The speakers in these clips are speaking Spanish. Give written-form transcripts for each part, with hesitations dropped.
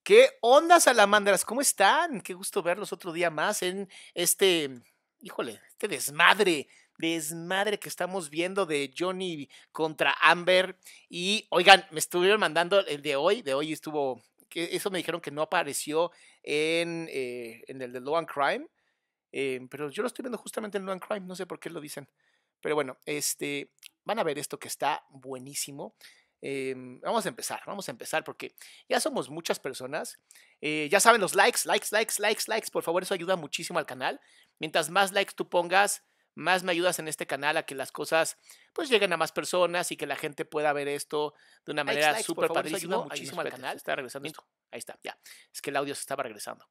¿Qué onda, salamandras? ¿Cómo están? Qué gusto verlos otro día más en híjole, este desmadre que estamos viendo de Johnny contra Amber. Y oigan, me estuvieron mandando el de hoy estuvo, que eso me dijeron que no apareció en el de Law and Crime, pero yo lo estoy viendo justamente en Law and Crime, no sé por qué lo dicen. Pero bueno, van a ver esto que está buenísimo. Vamos a empezar porque ya somos muchas personas. Ya saben los likes, por favor, eso ayuda muchísimo al canal. Mientras más likes tú pongas, más me ayudas en este canal a que las cosas pues lleguen a más personas y que la gente pueda ver esto de una manera súper padrísima. Eso ayuda muchísimo al canal. Está regresando esto. Ahí está, ya. Es que el audio se estaba regresando.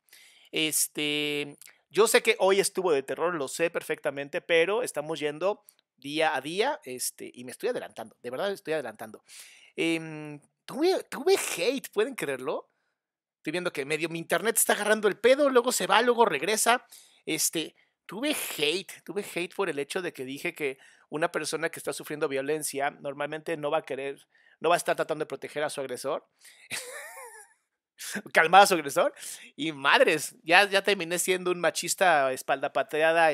Yo sé que hoy estuvo de terror, lo sé perfectamente, pero estamos yendo día a día, y me estoy adelantando, de verdad estoy adelantando. Tuve hate, ¿pueden creerlo? Estoy viendo que medio mi internet está agarrando el pedo, luego se va, luego regresa. Tuve hate por el hecho de que dije que una persona que está sufriendo violencia normalmente no va a estar tratando de proteger a su agresor. Calmar a su agresor. Y madres, ya terminé siendo un machista espalda pateada,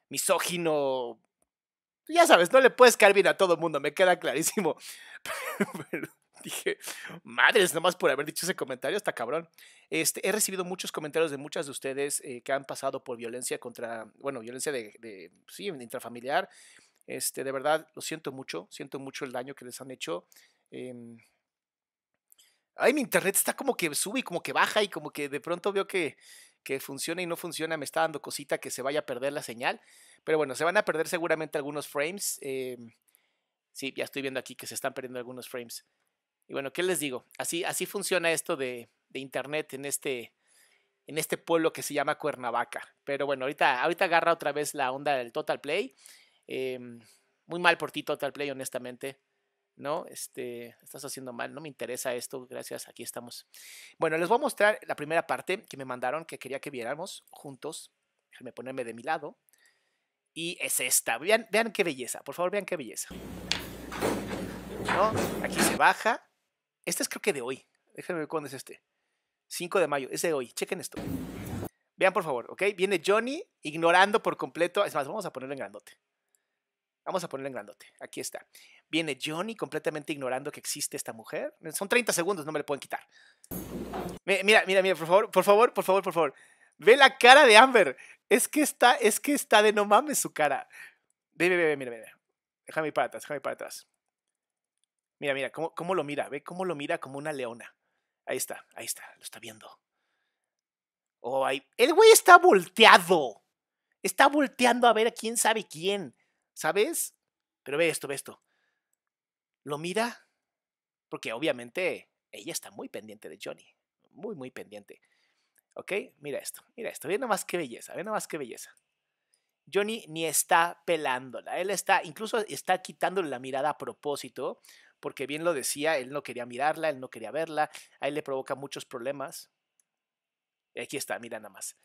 misógino. Ya sabes, no le puedes caer bien a todo el mundo, me queda clarísimo. Pero dije, madres, nomás por haber dicho ese comentario, está cabrón. He recibido muchos comentarios de muchas de ustedes que han pasado por violencia violencia sí, intrafamiliar. De verdad, lo siento mucho el daño que les han hecho. Ay, mi internet está como que sube y como que baja y como que de pronto veo que funciona y no funciona, me está dando cosita que se vaya a perder la señal. Pero bueno, se van a perder seguramente algunos frames. Sí, ya estoy viendo aquí que se están perdiendo algunos frames. Y bueno, ¿qué les digo? Así funciona esto de internet en este pueblo que se llama Cuernavaca. Pero bueno, ahorita agarra otra vez la onda del Total Play. Muy mal por ti, Total Play, honestamente. ¿No? Estás haciendo mal, no me interesa esto, gracias, aquí estamos. Bueno, les voy a mostrar la primera parte que me mandaron, que quería que viéramos juntos. Déjenme ponerme de mi lado. Y es esta, vean qué belleza, por favor, vean qué belleza. ¿No? Aquí se baja. Este es creo que de hoy, déjenme ver cuándo es 5 de mayo, es de hoy, chequen esto. Vean por favor, ¿ok? Viene Johnny ignorando por completo, es más, vamos a ponerlo en grandote. Aquí está. Viene Johnny completamente ignorando que existe esta mujer. Son 30 segundos, no me le pueden quitar. Mira, por favor. Ve la cara de Amber. Es que está de no mames su cara. Mira. Déjame ir para atrás. Mira, cómo lo mira. Ve cómo lo mira como una leona. Ahí está, lo está viendo. Oh, el güey está volteado. Está volteando a ver a quién sabe quién. ¿Sabes? Pero ve esto. Lo mira porque obviamente ella está muy pendiente de Johnny. Muy, muy pendiente. ¿Ok? Mira esto. Ve nomás qué belleza. Johnny ni está pelándola. Él incluso está quitándole la mirada a propósito, porque bien lo decía, él no quería mirarla, él no quería verla. A él le provoca muchos problemas. Y aquí está, mira nada más.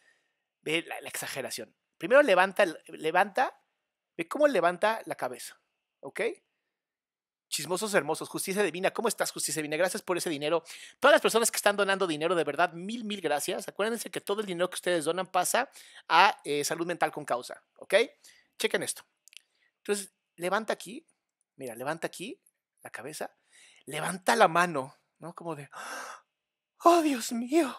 Ve la exageración. Primero levanta, ve cómo levanta la cabeza. ¿Ok? Chismosos hermosos, Justicia Divina, ¿cómo estás, Justicia Divina? Gracias por ese dinero. Todas las personas que están donando dinero, de verdad, mil gracias. Acuérdense que todo el dinero que ustedes donan pasa a salud mental con causa, ¿ok? Chequen esto. Entonces, levanta aquí la cabeza, levanta la mano, ¿no? Como de, oh, Dios mío,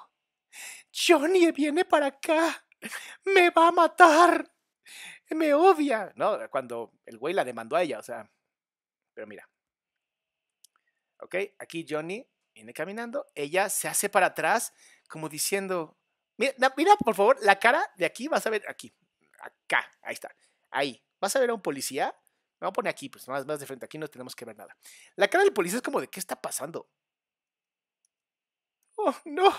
Johnny viene para acá, me va a matar, me odia, ¿no? Cuando el güey la demandó a ella, o sea, pero mira. ¿Ok? Aquí Johnny viene caminando, ella se hace para atrás como diciendo, mira por favor, la cara de aquí, vas a ver aquí, acá, ahí está, ahí, vas a ver a un policía, me voy a poner aquí, pues más de frente, aquí no tenemos que ver nada. La cara del policía es como de, ¿qué está pasando? Oh, no.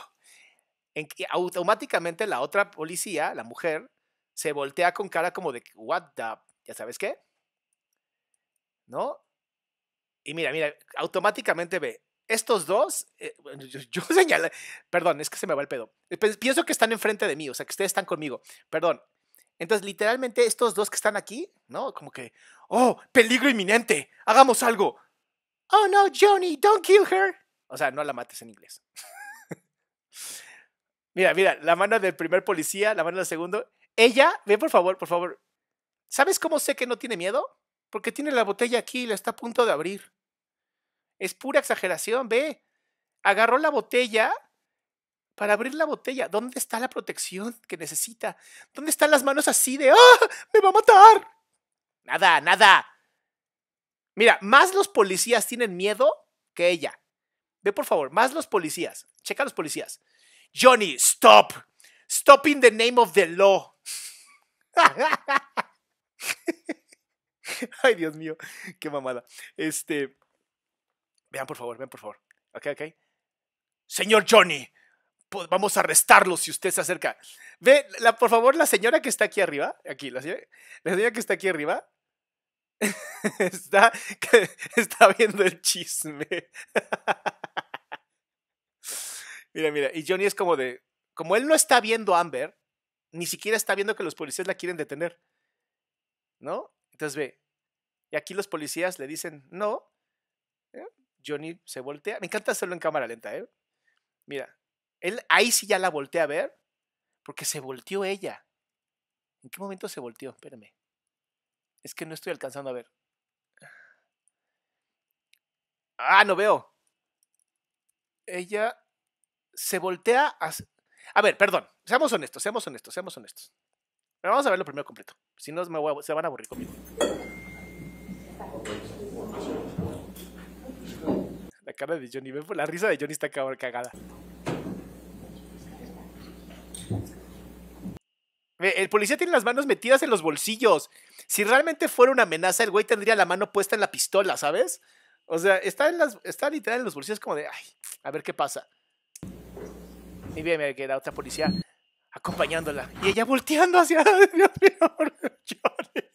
Automáticamente la otra policía, la mujer, se voltea con cara como de, what the, ¿ya sabes qué? ¿No? Y mira, automáticamente ve, estos dos, yo señalé, perdón, es que se me va el pedo. Pienso que están enfrente de mí, o sea, que ustedes están conmigo, perdón. Entonces, literalmente, estos dos que están aquí, ¿no? Como que, oh, peligro inminente, hagamos algo. Oh, no, Johnny, don't kill her. O sea, no la mates en inglés. Mira, la mano del primer policía, la mano del segundo. Ella, ve por favor. ¿Sabes cómo sé que no tiene miedo? Porque tiene la botella aquí y la está a punto de abrir. Es pura exageración, ve. Agarró la botella para abrir la botella. ¿Dónde está la protección que necesita? ¿Dónde están las manos así de ¡ah! ¡Me va a matar! Nada. Mira, más los policías tienen miedo que ella. Ve por favor, más los policías. Checa a los policías. Johnny, stop. Stop in the name of the law. Ay, Dios mío, qué mamada. Vean por favor. Ok. Señor Johnny, pues vamos a arrestarlo si usted se acerca. Ve, por favor, la señora que está aquí arriba. Aquí, la señora que está aquí arriba. está viendo el chisme. Mira. Y Johnny es como de. Como él no está viendo a Amber, ni siquiera está viendo que los policías la quieren detener. ¿No? Entonces ve. Y aquí los policías le dicen no. Johnny se voltea. Me encanta hacerlo en cámara lenta, ¿eh? Mira. Él ahí sí ya la voltea a ver. Porque se volteó ella. ¿En qué momento se volteó? Espérame. Es que no estoy alcanzando a ver. No veo. Ella se voltea a ver, perdón. Seamos honestos. Pero vamos a verlo primero completo. Si no, se van a aburrir conmigo. La cara de Johnny. La risa de Johnny está cagada. El policía tiene las manos metidas en los bolsillos. Si realmente fuera una amenaza, el güey tendría la mano puesta en la pistola, ¿sabes? O sea, está literal en los bolsillos como de, ay, a ver qué pasa. Y mira que la otra policía acompañándola. Y ella volteando hacia Dios mío, Johnny.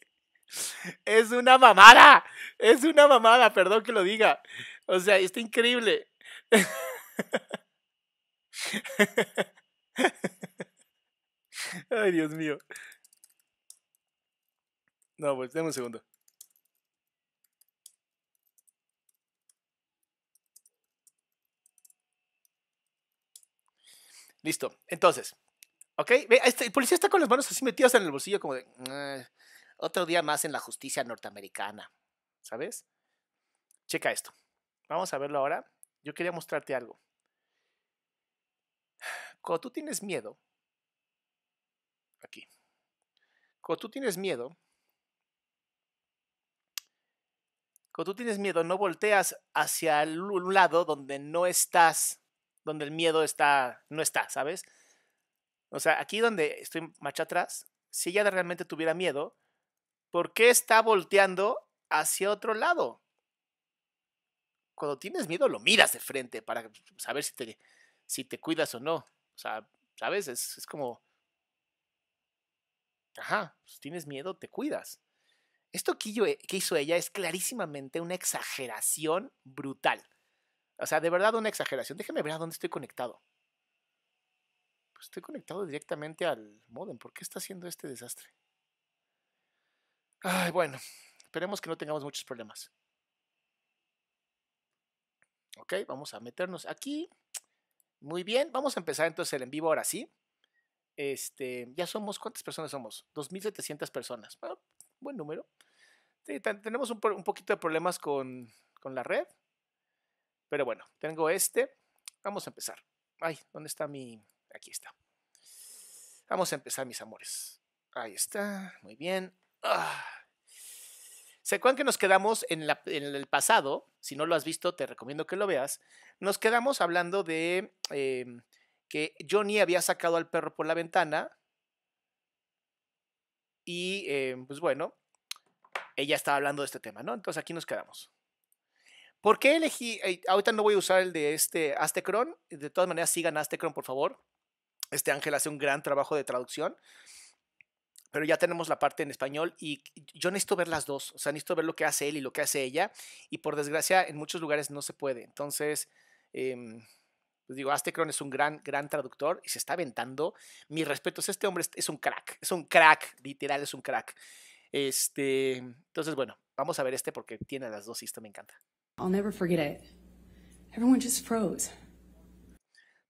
Es una mamada, perdón que lo diga. O sea, está increíble. Ay, Dios mío. No, pues, dame un segundo. Listo, entonces. ¿Ok? Ve, el policía está con las manos así metidas en el bolsillo como de... otro día más en la justicia norteamericana. ¿Sabes? Checa esto. Vamos a verlo ahora. Yo quería mostrarte algo. Cuando tú tienes miedo... Aquí. Cuando tú tienes miedo, no volteas hacia un lado donde no estás, donde el miedo no está, ¿sabes? O sea, aquí donde estoy marcha atrás, si ella realmente tuviera miedo, ¿por qué está volteando hacia otro lado? Cuando tienes miedo lo miras de frente para saber si te cuidas o no. O sea, ¿sabes? Es como... Ajá, pues tienes miedo, te cuidas. Esto que hizo ella es clarísimamente una exageración brutal. O sea, de verdad una exageración. Déjame ver a dónde estoy conectado. Pues estoy conectado directamente al módem. ¿Por qué está haciendo este desastre? Ay, bueno, esperemos que no tengamos muchos problemas. Ok, vamos a meternos aquí. Muy bien, vamos a empezar entonces el en vivo ahora sí. Ya somos, ¿cuántas personas somos? 2,700 personas. Bueno, buen número. Sí, tenemos un poquito de problemas con la red. Pero bueno, tengo Vamos a empezar. Ay, ¿dónde está mi...? Aquí está. Vamos a empezar, mis amores. Ahí está, muy bien. ¿Se acuerdan que nos quedamos en el pasado? Si no lo has visto, te recomiendo que lo veas. Nos quedamos hablando de que Johnny había sacado al perro por la ventana y, pues bueno, ella estaba hablando de este tema, ¿no? Entonces aquí nos quedamos. ¿Por qué elegí? Ahorita no voy a usar el de Astecron. De todas maneras, sigan a Astecron, por favor. Ángel hace un gran trabajo de traducción. Pero ya tenemos la parte en español y yo necesito ver las dos. O sea, necesito ver lo que hace él y lo que hace ella. Y por desgracia, en muchos lugares no se puede. Entonces, pues digo, Astecron es un gran traductor y se está aventando. Mis respetos, este hombre es un crack. Es un crack, literal, es un crack. Entonces, bueno, vamos a ver porque tiene las dos y esto me encanta. I'll never forget it. Everyone just froze.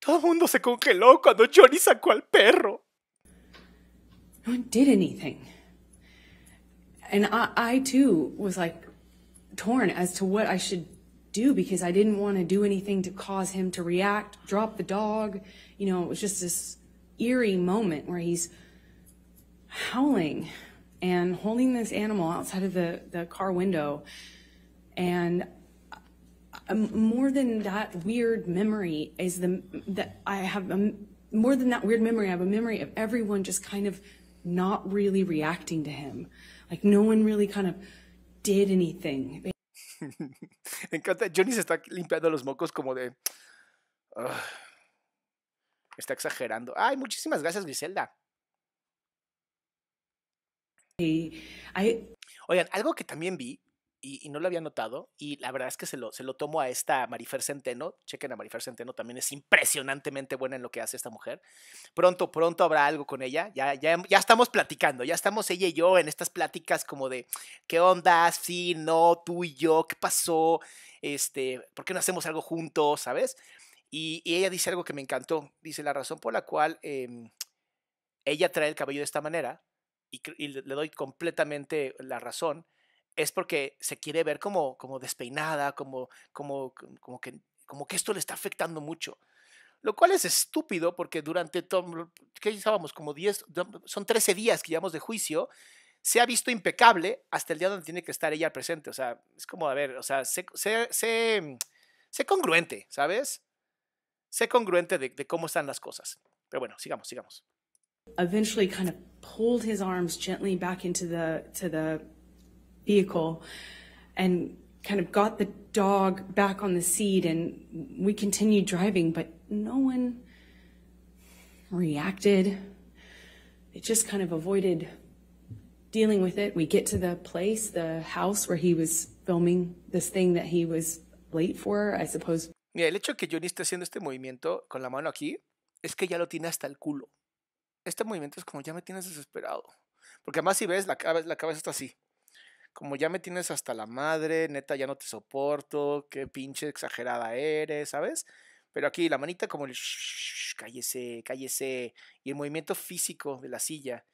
Todo el mundo se congeló cuando Johnny sacó al perro. No one did anything. And I too was like torn as to what I should do because I didn't want to do anything to cause him to react, drop the dog. You know, it was just this eerie moment where he's howling and holding this animal outside of the car window. And more than that weird memory is more than that weird memory, I have a memory of everyone just kind of not really reacting to him. Like no one really kind of did anything. Me encanta. Johnny se está limpiando los mocos como de... está exagerando. Ay, muchísimas gracias, Griselda. Oigan, algo que también vi y no lo había notado, y la verdad es que se lo tomo a esta Marifer Centeno. Chequen a Marifer Centeno, también es impresionantemente buena en lo que hace esta mujer. Pronto habrá algo con ella. Ya estamos platicando, ya estamos ella y yo en estas pláticas como de ¿qué onda? Sí, no, tú y yo, ¿qué pasó? ¿Por qué no hacemos algo juntos? ¿Sabes? Y ella dice algo que me encantó. Dice, la razón por la cual ella trae el cabello de esta manera, y le doy completamente la razón, es porque se quiere ver como despeinada, como que esto le está afectando mucho. Lo cual es estúpido porque durante todo, ¿qué estábamos? Como 10, son 13 días que llevamos de juicio, se ha visto impecable hasta el día donde tiene que estar ella presente. O sea, es como, a ver, o sea, sé congruente, ¿sabes? Sé congruente de cómo están las cosas. Pero bueno, sigamos. Eventually kind of pulled his arms gently back into the vehicle and kind of got the dog back on the seat, and we continued driving, but no one reacted. It just kind of avoided dealing with it. We get to the place, the house where he was filming this thing that he was late for, I suppose. Mira, el hecho de que Johnny esté haciendo este movimiento con la mano aquí es que ya lo tiene hasta el culo. Este movimiento es como ya me tienes desesperado. Porque además si ves, la cabeza está así. Como ya me tienes hasta la madre, neta ya no te soporto, qué pinche exagerada eres, ¿sabes? Pero aquí la manita como el cállese. Y el movimiento físico de la silla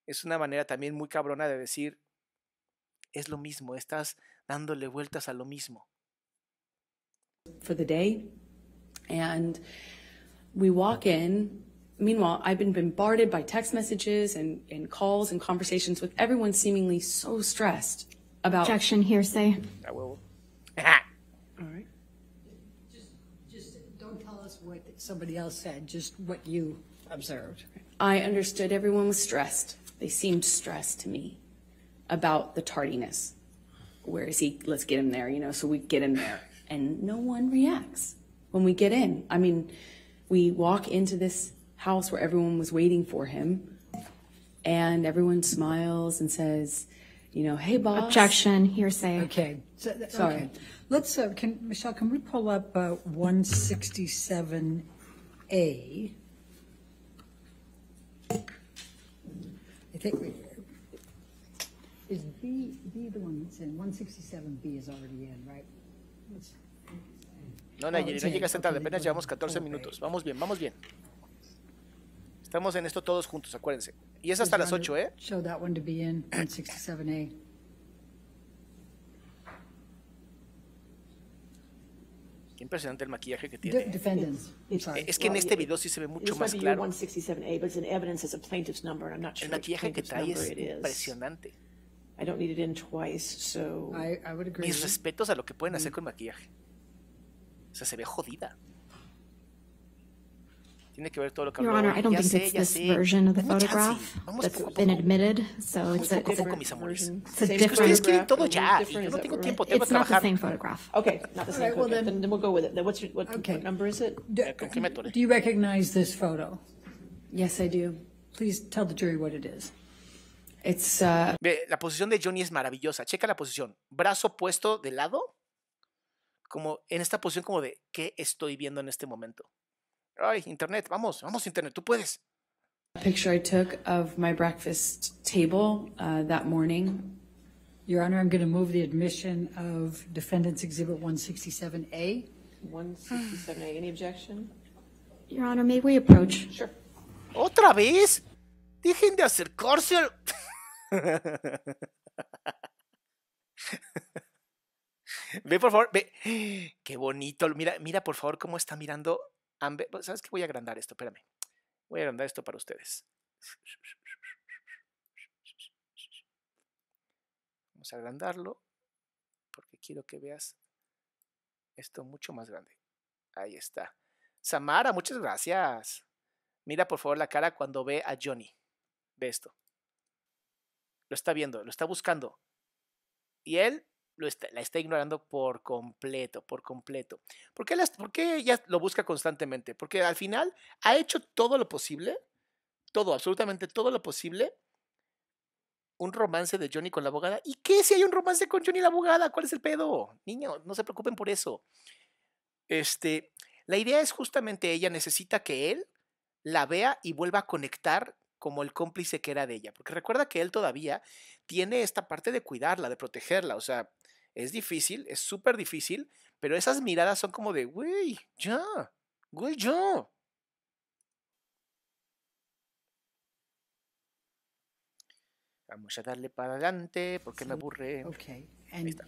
es una manera también muy cabrona de decir, es lo mismo, estás dándole vueltas a lo mismo. For the day, and we walk in. Meanwhile, I've been bombarded by text messages and calls and conversations with everyone seemingly so stressed about... Objection, hearsay. I will. All right. Just don't tell us what somebody else said, just what you observed. I understood everyone was stressed. They seemed stressed to me about the tardiness. Where is he? Let's get him there, you know, so we get him there. And no one reacts when we get in. I mean, we walk into this house where everyone was waiting for him, and everyone smiles and says, you know, hey, boss. Objection, hearsay. Okay. Sorry. Okay. Let's, Michelle, can we pull up 167A? I think is B the one that's in? 167B is already in, right? No, Nayeli, no llegas tan tarde, apenas llevamos 14 minutos. Vamos bien. Estamos en esto todos juntos, acuérdense. Y es hasta las 8, ¿eh? Show that one to be in 167A. Qué impresionante el maquillaje que tiene. Defendants. Sorry. Es que en este video sí se ve mucho más claro. El El maquillaje que trae es impresionante. I don't need it in twice, so... I would agree. Mis respetos a lo que pueden hacer con maquillaje. O sea, se ve jodida. Tiene que ver todo lo que Your habló. Honor, I don't think it's this version of the Dame chance. photograph Vamos that's poco a been poco. admitted, so Vamos it's a, poco a it's a, poco, mis amores. it's a Es que ustedes different, quieren todo ya. Y yo no tengo tiempo, tengo que it's not the trabajar. same photograph. Okay, not the same. All right, well, Okay, then- then we'll go with it. Then what Okay. number is it? ¿Con qué me atoré? Do you recognize this photo? Yes, I do. Please tell the jury what it is. It's Ve, la posición de Johnny es maravillosa. Checa la posición. Brazo puesto de lado. Como en esta posición como de ¿qué estoy viendo en este momento? Ay, internet, vamos internet, tú puedes. a picture I took of my breakfast table that morning. Your Honor, I'm going to move the admission of Defendant's Exhibit 167A. 167A. Any objection? Your Honor, may we approach? Sure. ¿Otra vez? Dejen de acercarse al... Ve, por favor, ve. Qué bonito. Mira, por favor, cómo está mirando Amber. ¿Sabes qué? Voy a agrandar esto, espérame. Voy a agrandar esto para ustedes. Vamos a agrandarlo porque quiero que veas esto mucho más grande. Ahí está. Samara, muchas gracias. Mira, por favor, la cara cuando ve a Johnny. Ve esto. Lo está viendo, lo está buscando. Y él la está ignorando por completo, por completo. ¿Por qué ella lo busca constantemente? Porque al final ha hecho todo lo posible, todo, absolutamente todo lo posible, un romance de Johnny con la abogada. ¿Y qué si hay un romance con Johnny y la abogada? ¿Cuál es el pedo? Niño, no se preocupen por eso. La idea es justamente ella necesita que él la vea y vuelva a conectar como el cómplice que era de ella. Porque recuerda que él todavía tiene esta parte de cuidarla, de protegerla. O sea, es difícil, es súper difícil, pero esas miradas son como de, güey, ya, güey, ya. Vamos a darle para adelante porque me aburre. Okay. Ahí And está.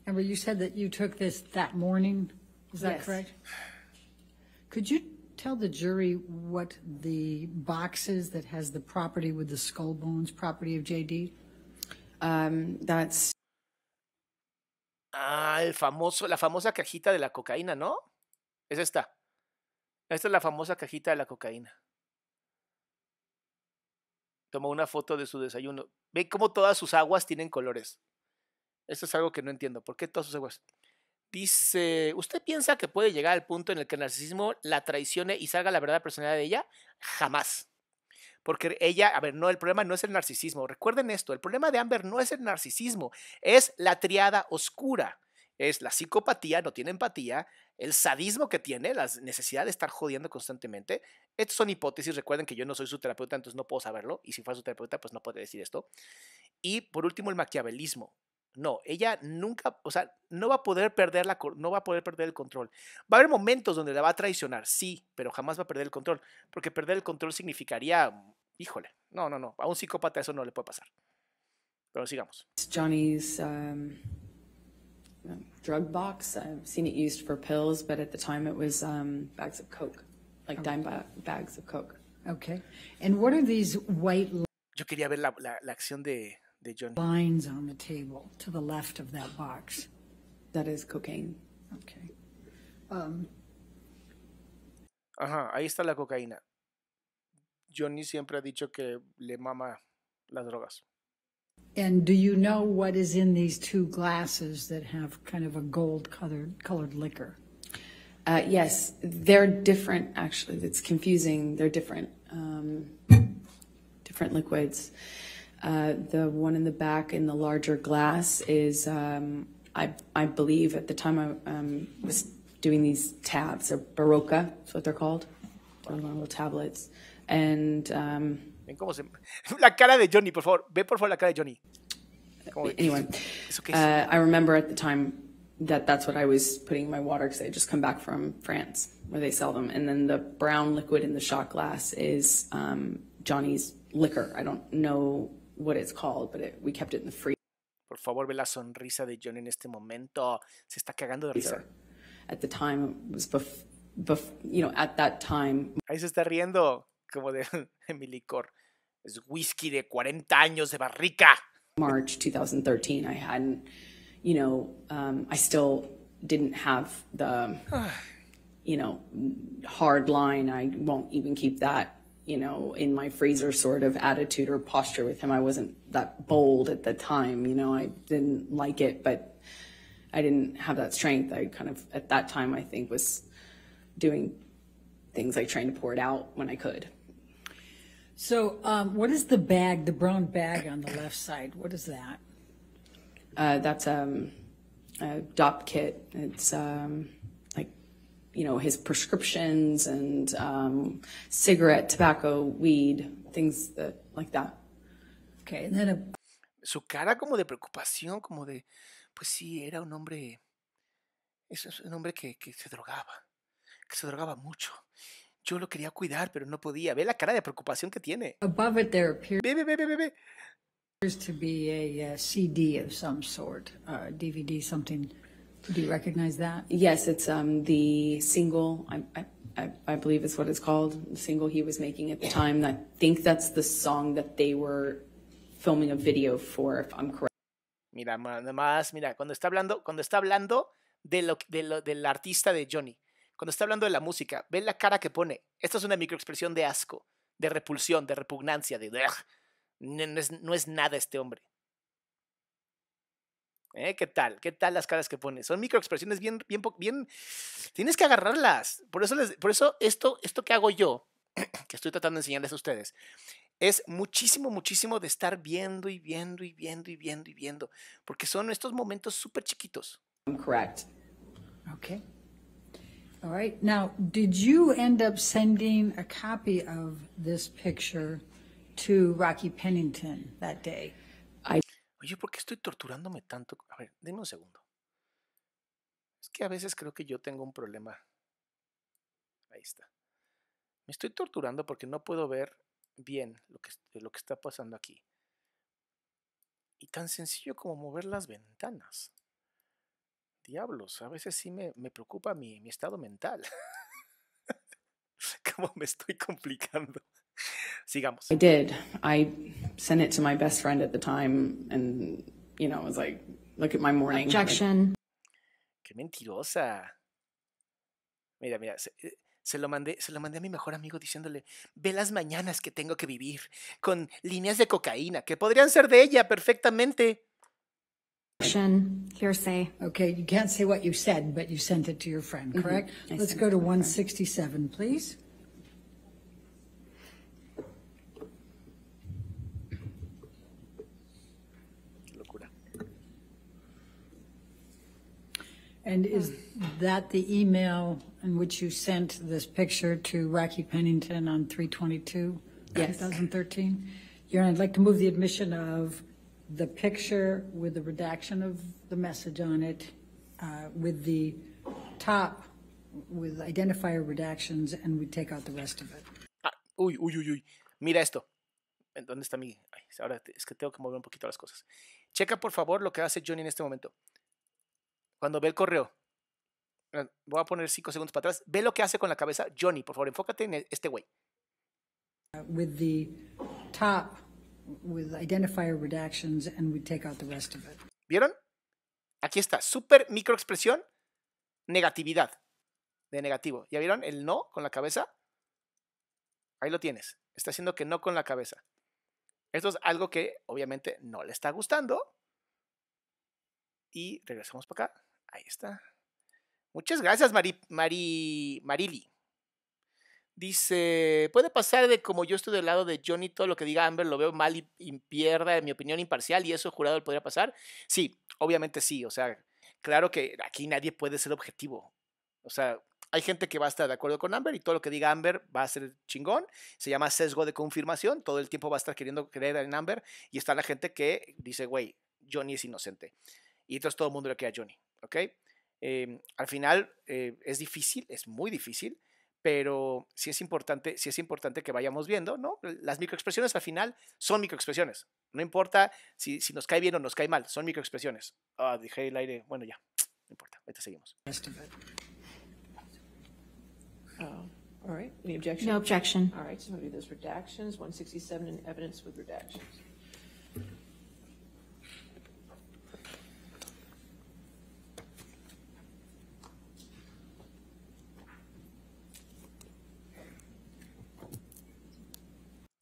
Amber, you said that you took this that morning. Is that Yes. correct? Could you tell the jury what the box is that has the property with the skull bones, property of JD? That's La famosa cajita de la cocaína, ¿no? Es esta. Esta es la famosa cajita de la cocaína. Tomó una foto de su desayuno. Ve cómo todas sus aguas tienen colores. Esto es algo que no entiendo. ¿Por qué todas sus aguas? Dice, ¿usted piensa que puede llegar al punto en el que el narcisismo la traicione y salga la verdadera personalidad de ella? Jamás. Porque ella, a ver, no, el problema no es el narcisismo. Recuerden esto, el problema de Amber no es el narcisismo, es la triada oscura. Es la psicopatía, no tiene empatía, el sadismo que tiene, la necesidad de estar jodiendo constantemente. Estas son hipótesis, recuerden que yo no soy su terapeuta, entonces no puedo saberlo, y si fuera su terapeuta, pues no podría decir esto. Y por último, el maquiavelismo. No, ella nunca, o sea, no va a poder perder el control. Va a haber momentos donde la va a traicionar, sí, pero jamás va a perder el control, porque perder el control significaría, híjole, no, a un psicópata eso no le puede pasar. Pero sigamos. Johnny's drug box. I've seen it used for pills, but at the time it was bags of Coke, like dime bags of Coke. Okay. And what are these white Yo quería ver la acción de Johnny. lines on the table to the left of that box? That is cocaine. Okay. Ajá, ahí está la cocaína. Johnny siempre ha dicho que le mama las drogas. And do you know what is in these two glasses that have kind of a gold colored liquor? Yes, they're different. Actually, it's confusing. They're different, different liquids. The one in the back in the larger glass is, I believe, at the time I was doing these tabs, or Barocca, that's what they're called, or little tablets, and. Ven cómo se... La cara de Johnny, por favor. Ve por favor la cara de Johnny. Anyway, ¿Eso qué es? I remember at the time that's what I was putting in my water because I had just come back from France where they sell them. And then the brown liquid in the shot glass is Johnny's liquor. I don't know what it's called, but we kept it in the freezer. Por favor, ve la sonrisa de Johnny en este momento. Se está cagando de risa. At the time, it was at that time. Ahí se está riendo, como de mi licor. Es whisky de 40 años de barrica. March 2013, I hadn't, I still didn't have the, hard line. I won't even keep that, in my freezer sort of attitude or posture with him. I wasn't that bold at the time, I didn't like it, but I didn't have that strength. I kind of, at that time, I think was doing things like trying to pour it out when I could. So what is the bag, the brown bag on the left side? What is that? That's a DOP kit. It's his prescriptions and cigarette, tobacco, weed, things like that. Okay, and then Su cara como de preocupación, como de, pues sí, era un hombre, es un hombre que se drogaba. que se drogaba mucho. Yo lo quería cuidar, pero no podía. Ve la cara de preocupación que tiene. Above it there appears Ve. to be a CD of some sort, DVD, something. Do you recognize that? Yes, it's the single. I believe it's what it's called. The single he was making at the time. I think that's the song that they were filming a video for, if I'm correct. Mira, nada más, mira, cuando está hablando del artista de Johnny, cuando está hablando de la música, ve la cara que pone. Esta es una microexpresión de asco, de repulsión, de repugnancia, de ugh. No es nada este hombre. ¿Qué tal? ¿Qué tal las caras que pone? Son microexpresiones bien. Tienes que agarrarlas. Por eso esto que hago yo, que estoy tratando de enseñarles a ustedes, es muchísimo de estar viendo y viendo. Porque son estos momentos súper chiquitos. I'm correct. Okay. All right. Now, did you end up sending a copy of this picture to Rocky Pennington that day? Oye, ¿por qué estoy torturándome tanto? A ver, denme un segundo. Es que a veces creo que yo tengo un problema. Ahí está. Me estoy torturando porque no puedo ver bien lo que está pasando aquí. Y tan sencillo como mover las ventanas. Diablos, a veces sí me preocupa mi estado mental. ¿Cómo me estoy complicando? Sigamos. I did. I sent it to my best friend at the time, and it was like, look at my morning. Objection. Qué mentirosa. Mira, se lo mandé a mi mejor amigo diciéndole, ve las mañanas que tengo que vivir con líneas de cocaína que podrían ser de ella perfectamente. Objection. Hearsay. Okay, you can't say what you said, but you sent it to your friend, correct? Let's go to 167, please. And is that the email in which you sent this picture to Rocky Pennington on 3/22, Yes. 2013? I'd like to move the admission of the picture with the redaction of the message on it, with the top with identifier redactions, and we take out the rest of it. Uy. Mira esto. ¿Dónde está mi...? Ay, ahora es que tengo que mover un poquito las cosas. Checa, por favor, lo que hace Johnny en este momento. Cuando ve el correo, voy a poner 5 segundos para atrás. Ve lo que hace con la cabeza. Johnny, por favor, enfócate en este güey. With the top with identifier redactions, and we take out the rest of it. ¿Vieron? Aquí está. Súper microexpresión. Negatividad. De negativo. ¿Ya vieron el no con la cabeza? Ahí lo tienes. Está haciendo que no con la cabeza. Esto es algo que obviamente no le está gustando. Y regresamos para acá. Ahí está. Muchas gracias, Marili. Dice, puede pasar de como yo estoy del lado de Johnny, todo lo que diga Amber lo veo mal y pierda mi opinión imparcial y eso jurado podría pasar. Sí, obviamente sí. O sea, claro que aquí nadie puede ser objetivo. O sea, hay gente que va a estar de acuerdo con Amber y todo lo que diga Amber va a ser chingón. Se llama sesgo de confirmación. Todo el tiempo va a estar queriendo creer en Amber y está la gente que dice, güey, Johnny es inocente. Y entonces todo el mundo le queda a Johnny, ¿ok? Al final es difícil, es muy difícil, pero sí es importante que vayamos viendo, ¿no? Las microexpresiones al final son microexpresiones. No importa si nos cae bien o nos cae mal, son microexpresiones. Dejé el aire, bueno ya, no importa, ahorita seguimos. All right, any objection? No objection. All right, so I'm going to do those redactions, 167 and evidence with redactions.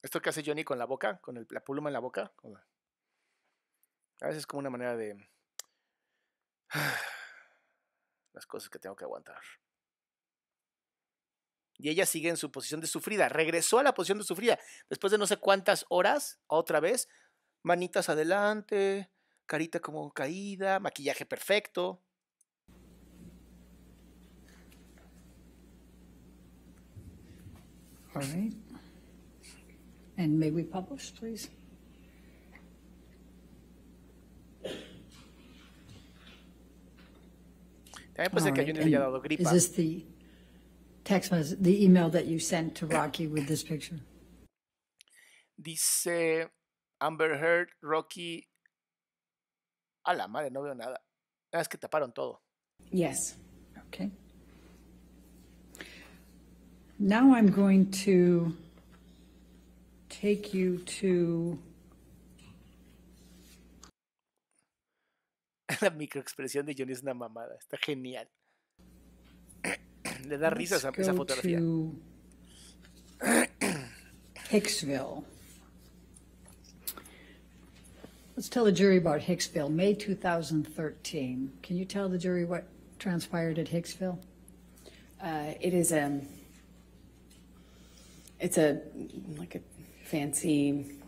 Esto que hace Johnny con la boca, con la pluma en la boca, a veces es como una manera de las cosas que tengo que aguantar. Y ella sigue en su posición de sufrida. Regresó a la posición de sufrida después de no sé cuántas horas, otra vez. Manitas adelante, carita como caída, maquillaje perfecto. All right. And may we publish, please? También puede ser que a Johnny le haya dado gripa. Is this the text message, the email that you sent to Rocky with this picture? Dice Amber Heard, Rocky. A la madre, no veo nada. Es que taparon todo. Yes. Okay. Now I'm going to take you to... La microexpresión de Johnny es una mamada. Está genial. Le da risa esa fotografía. To Hicksville. Let's tell the jury about Hicksville, May 2013. Can you tell the jury what transpired at Hicksville? It's like a fancy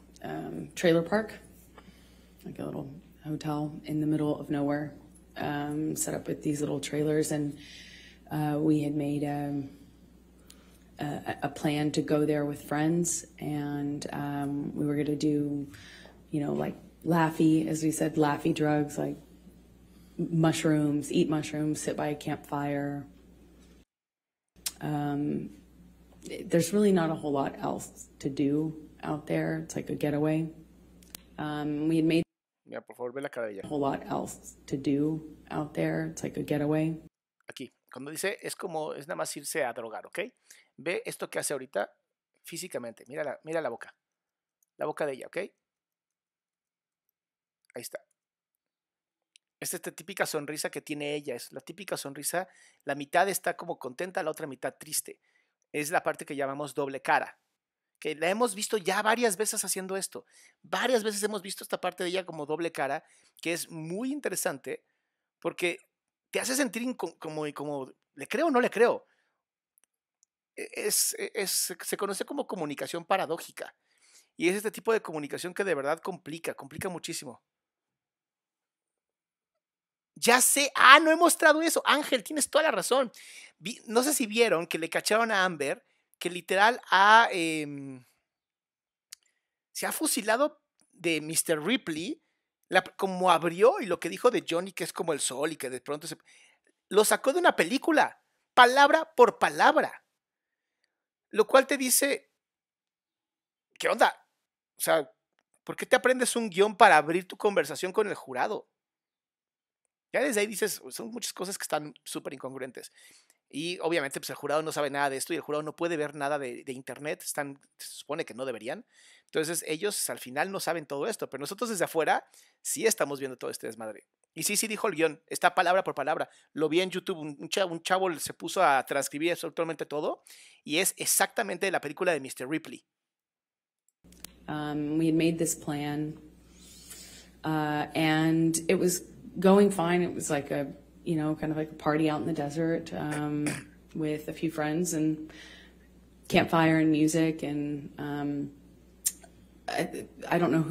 trailer park, like a little hotel in the middle of nowhere, set up with these little trailers, and we had made a plan to go there with friends, and we were going to do, like laughy, as we said, laughy drugs, like mushrooms, eat mushrooms, sit by a campfire. There's really not a whole lot else to do out there. It's like a getaway. We had made Mira, por favor, ve la cara de ella. a whole lot else to do out there. It's like a getaway. Aquí, cuando dice es nada más irse a drogar, ¿ok? Ve esto que hace ahorita físicamente. Mira la boca. La boca de ella, ¿ok? Ahí está. Es esta típica sonrisa que tiene ella. Es la típica sonrisa. La mitad está como contenta, la otra mitad triste. Es la parte que llamamos doble cara. Que la hemos visto ya varias veces haciendo esto. Varias veces hemos visto esta parte de ella como doble cara, que es muy interesante porque te hace sentir como ¿le creo o no le creo? Se conoce como comunicación paradójica. Y es este tipo de comunicación que de verdad complica muchísimo. Ya sé, no he mostrado eso. Ángel, tienes toda la razón. No sé si vieron que le cacharon a Amber, que literal se ha fusilado de Mr. Ripley, como abrió y lo que dijo de Johnny, que es como el sol y que de pronto lo sacó de una película, palabra por palabra. Lo cual te dice, ¿qué onda? O sea, ¿por qué te aprendes un guión para abrir tu conversación con el jurado? Ya desde ahí dices, son muchas cosas que están súper incongruentes. Y obviamente pues el jurado no sabe nada de esto y el jurado no puede ver nada de internet. Se supone que no deberían. Entonces ellos al final no saben todo esto. Pero nosotros desde afuera sí estamos viendo todo este desmadre. Y sí dijo el guión. Está palabra por palabra. Lo vi en YouTube. Un chavo se puso a transcribir absolutamente todo. Y es exactamente la película de Mr. Ripley. We had made this plan, and it was going fine. It was like a, kind of like a party out in the desert with a few friends and campfire and music. And I don't know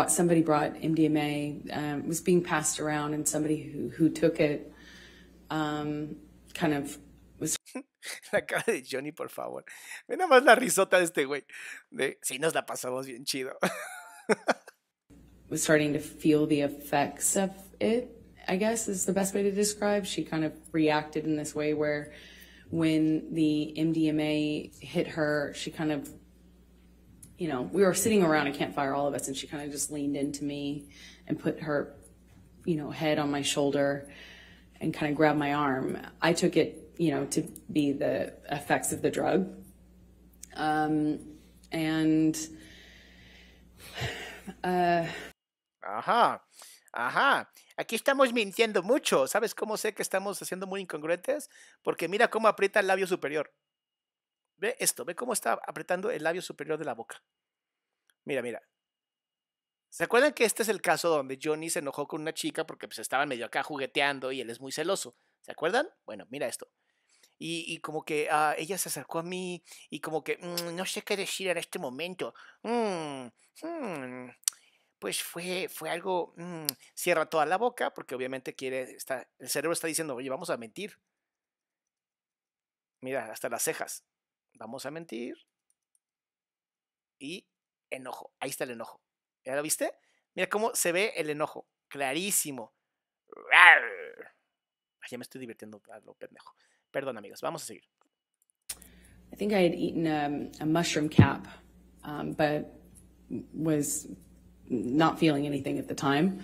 somebody brought MDMA. It was being passed around, and somebody who took it kind of was... La cara de Johnny, por favor. Ve nada más la risota de este güey. Sí, nos la pasamos bien chido. Was starting to feel the effects of it, I guess is the best way to describe. She kind of reacted in this way where when the MDMA hit her, she kind of, we were sitting around a campfire, all of us, and she kind of just leaned into me and put her, head on my shoulder and kind of grabbed my arm. I took it, to be the effects of the drug. Ajá. Aquí estamos mintiendo mucho. ¿Sabes cómo sé que estamos haciendo muy incongruentes? Porque mira cómo aprieta el labio superior. Ve esto, ve cómo está apretando el labio superior de la boca. Mira. ¿Se acuerdan que este es el caso donde Johnny se enojó con una chica porque pues estaban medio acá jugueteando y él es muy celoso? ¿Se acuerdan? Bueno, mira esto. Y como que ella se acercó a mí y como que no sé qué decir en este momento. Pues fue algo, cierra toda la boca porque obviamente el cerebro está diciendo, oye, vamos a mentir. Mira, hasta las cejas. Vamos a mentir. Y enojo, ahí está el enojo. ¿Ya lo viste? Mira cómo se ve el enojo, clarísimo. Ya me estoy divirtiendo a lo pendejo. Perdón, amigos, vamos a seguir. think I had eaten a mushroom cap, but was not feeling anything at the time.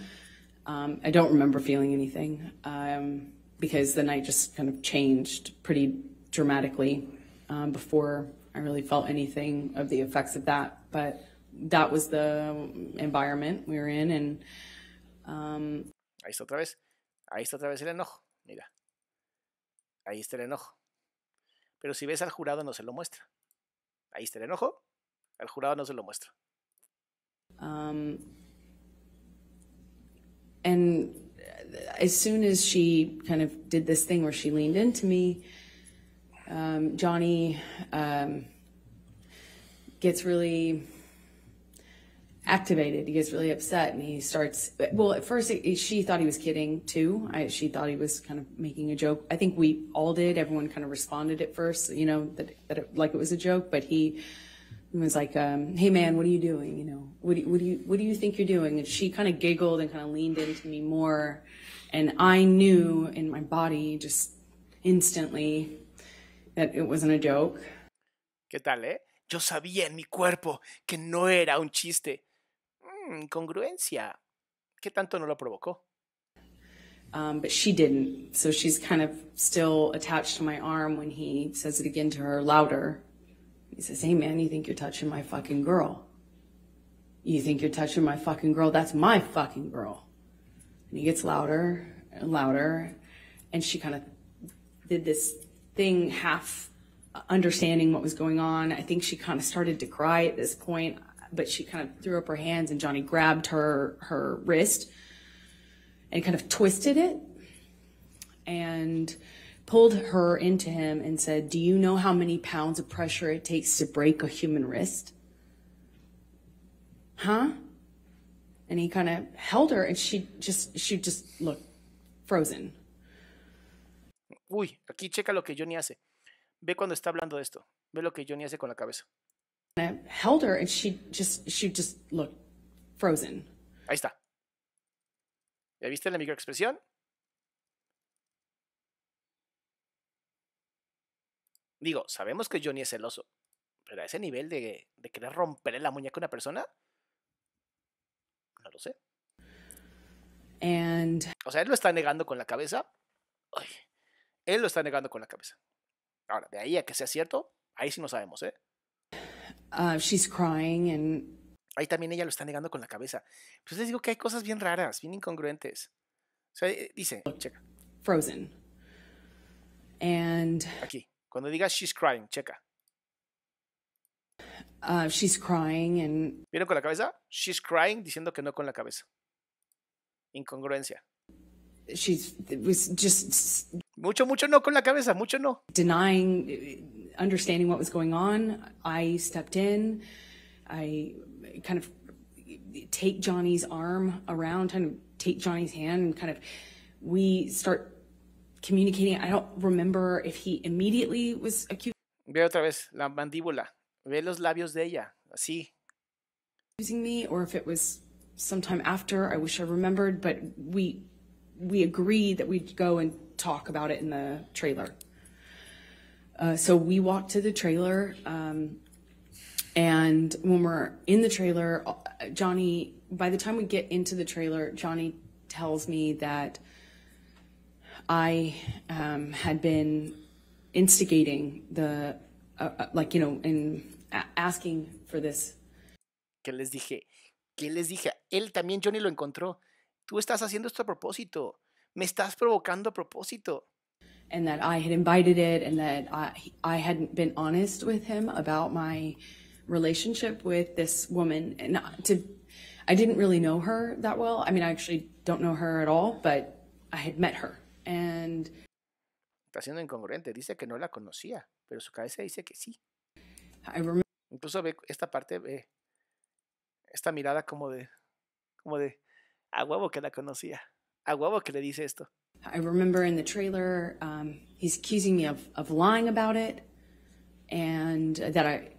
I don't remember feeling anything because the night just kind of changed pretty dramatically before I really felt anything of the effects of that. But that was the environment we were in, and Ahí está otra vez. Ahí está otra vez el enojo. Mira. Ahí está el enojo. Pero si ves al jurado no se lo muestra. Ahí está el enojo. Al jurado no se lo muestra. And as soon as she kind of did this thing where she leaned into me, Johnny gets really activated. He gets really upset, and he starts. Well, at first she thought he was kidding too. She thought he was kind of making a joke. I think we all did. Everyone kind of responded at first, you know, that like it was a joke. But he was like, "Hey man, what are you doing? You know, what do you think you're doing?" And she kind of giggled and kind of leaned into me more, and I knew in my body just instantly that it wasn't a joke. ¿Qué tal, Yo sabía en mi cuerpo que no era un chiste. Incongruencia. ¿Qué tanto no lo provocó? But she didn't. So she's kind of still attached to my arm when he says it again to her louder. He says, "Hey man, you think you're touching my fucking girl? You think you're touching my fucking girl? That's my fucking girl." And he gets louder and louder. And she kind of did this thing, half understanding what was going on. I think she kind of started to cry at this point, but she kind of threw up her hands, and Johnny grabbed her wrist and kind of twisted it and pulled her into him and said, "Do you know how many pounds of pressure it takes to break a human wrist? Huh?" And he kind of held her, and she just looked frozen. Uy, aquí checa lo que Johnny hace. Ve cuando está hablando de esto. Ve lo que Johnny hace con la cabeza. I held her, and she just looked frozen. Ahí está. ¿Ya viste la microexpresión? Digo, sabemos que Johnny es celoso, pero a ese nivel de querer romperle la muñeca a una persona, no lo sé. O sea, él lo está negando con la cabeza. Ay, él lo está negando con la cabeza. Ahora, de ahí a que sea cierto, ahí sí no sabemos, She's crying, and ahí también ella lo está negando con la cabeza. Pues les digo que hay cosas bien raras, bien incongruentes. O sea, dice, checa. Frozen. And aquí, cuando diga she's crying, checa. She's crying, and ¿Vieron con la cabeza? She's crying diciendo que no con la cabeza. Incongruencia. it was just Mucho no con la cabeza, mucho no. denying understanding what was going on. I stepped in. I kind of take Johnny's arm around, kind of take Johnny's hand, and kind of we start communicating. I don't remember if he immediately was accusing Ve otra vez la mandíbula. Ve los labios de ella, así. me or if it was sometime after. I wish I remembered, but we agreed that we'd go and talk about it in the trailer. So we walked to the trailer, and when we're in the trailer, Johnny, by the time we get into the trailer, Johnny tells me that I had been instigating the, asking for this. ¿Qué les dije? ¿Qué les dije? Él también, Johnny, lo encontró. Tú estás haciendo esto a propósito. Me estás provocando a propósito. And that I had invited it, and that I hadn't been honest with him about my relationship with this woman. And I didn't really know her that well. I mean, I actually don't know her at all, but I had met her. And Está siendo incongruente. Dice que no la conocía, pero su cabeza dice que sí. I remember Incluso ve esta parte, ve esta mirada como de a huevo que la conocía. A huevo que le dice esto. I remember in the trailer, he's accusing me of lying about it, and that I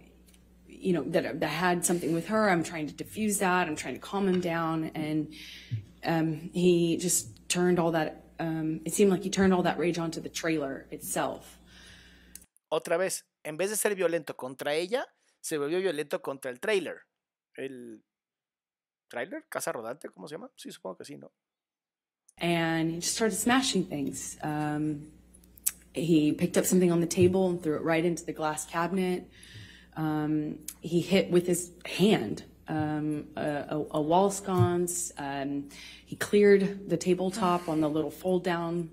had something with her. I'm trying to diffuse that. I'm trying to calm him down, and he just turned all that. It seemed like he turned all that rage onto the trailer itself. Otra vez, en vez de ser violento contra ella, se volvió violento contra el trailer. ¿El trailer? ¿Casa rodante? ¿Cómo se llama? Sí, supongo que sí, ¿no? And he just started smashing things. He picked up something on the table and threw it right into the glass cabinet. He hit with his hand a wall sconce. He cleared the tabletop on the little fold down,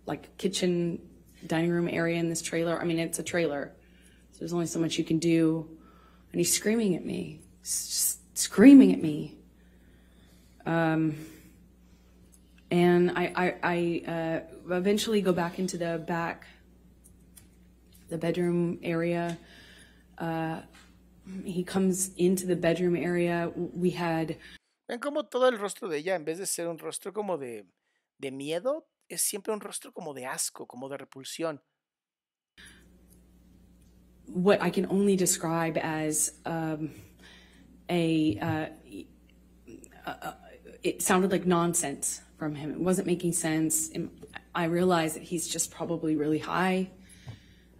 like kitchen dining room area in this trailer. I mean, it's a trailer, so there's only so much you can do. And he's screaming at me, screaming at me. And I eventually go back into the bedroom area. He comes into the bedroom area. We had... Ven como todo el rostro de ella, en vez de ser un rostro como de miedo, es siempre un rostro como de asco, como de repulsión. What I can only describe as it sounded like nonsense from him. It wasn't making sense. And I realized that he's just probably really high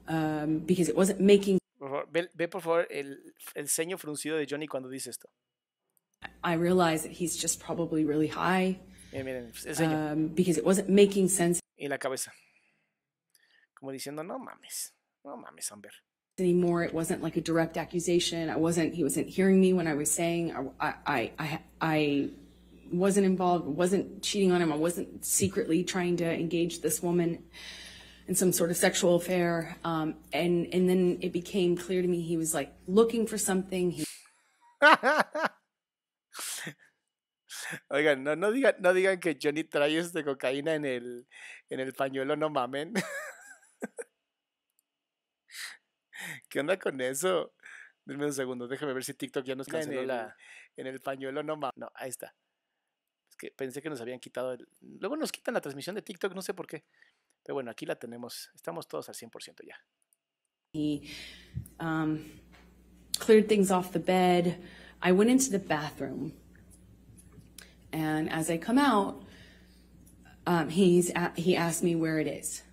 because it wasn't making... Por favor, ve por favor el ceño fruncido de Johnny cuando dice esto. I realized that he's just probably really high Miren, el ceño. Because it wasn't making sense Y la cabeza. Como diciendo, no mames, Amber. anymore. It wasn't like a direct accusation. He wasn't hearing me when I was saying I wasn't involved, wasn't cheating on him. I wasn't secretly trying to engage this woman in some sort of sexual affair. And then it became clear to me he was like looking for something. Oigan, no digan que Johnny trae cocaína en el pañuelo, no mamen. ¿Qué onda con eso? Denme un segundo, déjame ver si TikTok ya nos canceló en el pañuelo, no mames. No, ahí está. Es que pensé que nos habían quitado Luego nos quitan la transmisión de TikTok, no sé por qué. Pero bueno, aquí la tenemos. Estamos todos al 100% ya. He cleared things off the bed. I went into the bathroom. And as I come out, he asked me where it is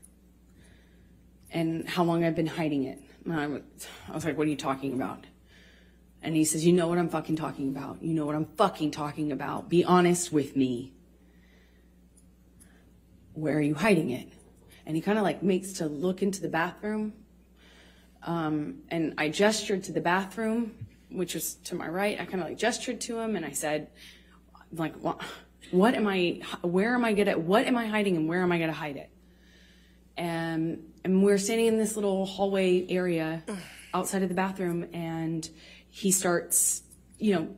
and how long I've been hiding it. And I was like, what are you talking about? And he says, you know what I'm fucking talking about. You know what I'm fucking talking about. Be honest with me. Where are you hiding it? And he kind of like makes to look into the bathroom. And I gestured to the bathroom, which was to my right. I kind of like gestured to him and I said, like, what am I hiding and where am I going to hide it? And we're standing in this little hallway area outside of the bathroom and he starts, you know,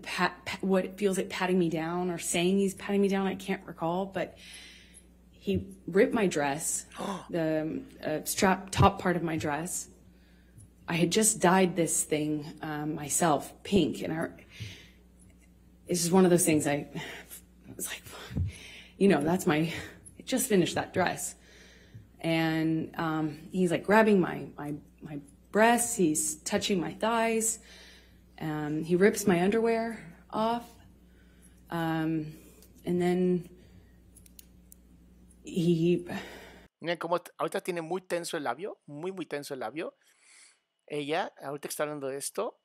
what feels like patting me down or saying he's patting me down. I can't recall, but he ripped my dress, the strap top part of my dress. I had just dyed this thing myself, pink, and it's just one of those things I was like, you know, I just finished that dress. And he's like grabbing my breasts, he's touching my thighs, he rips my underwear off, and then Miren cómo ahorita tiene muy tenso el labio, muy tenso el labio. Ella, ahorita que está hablando de esto,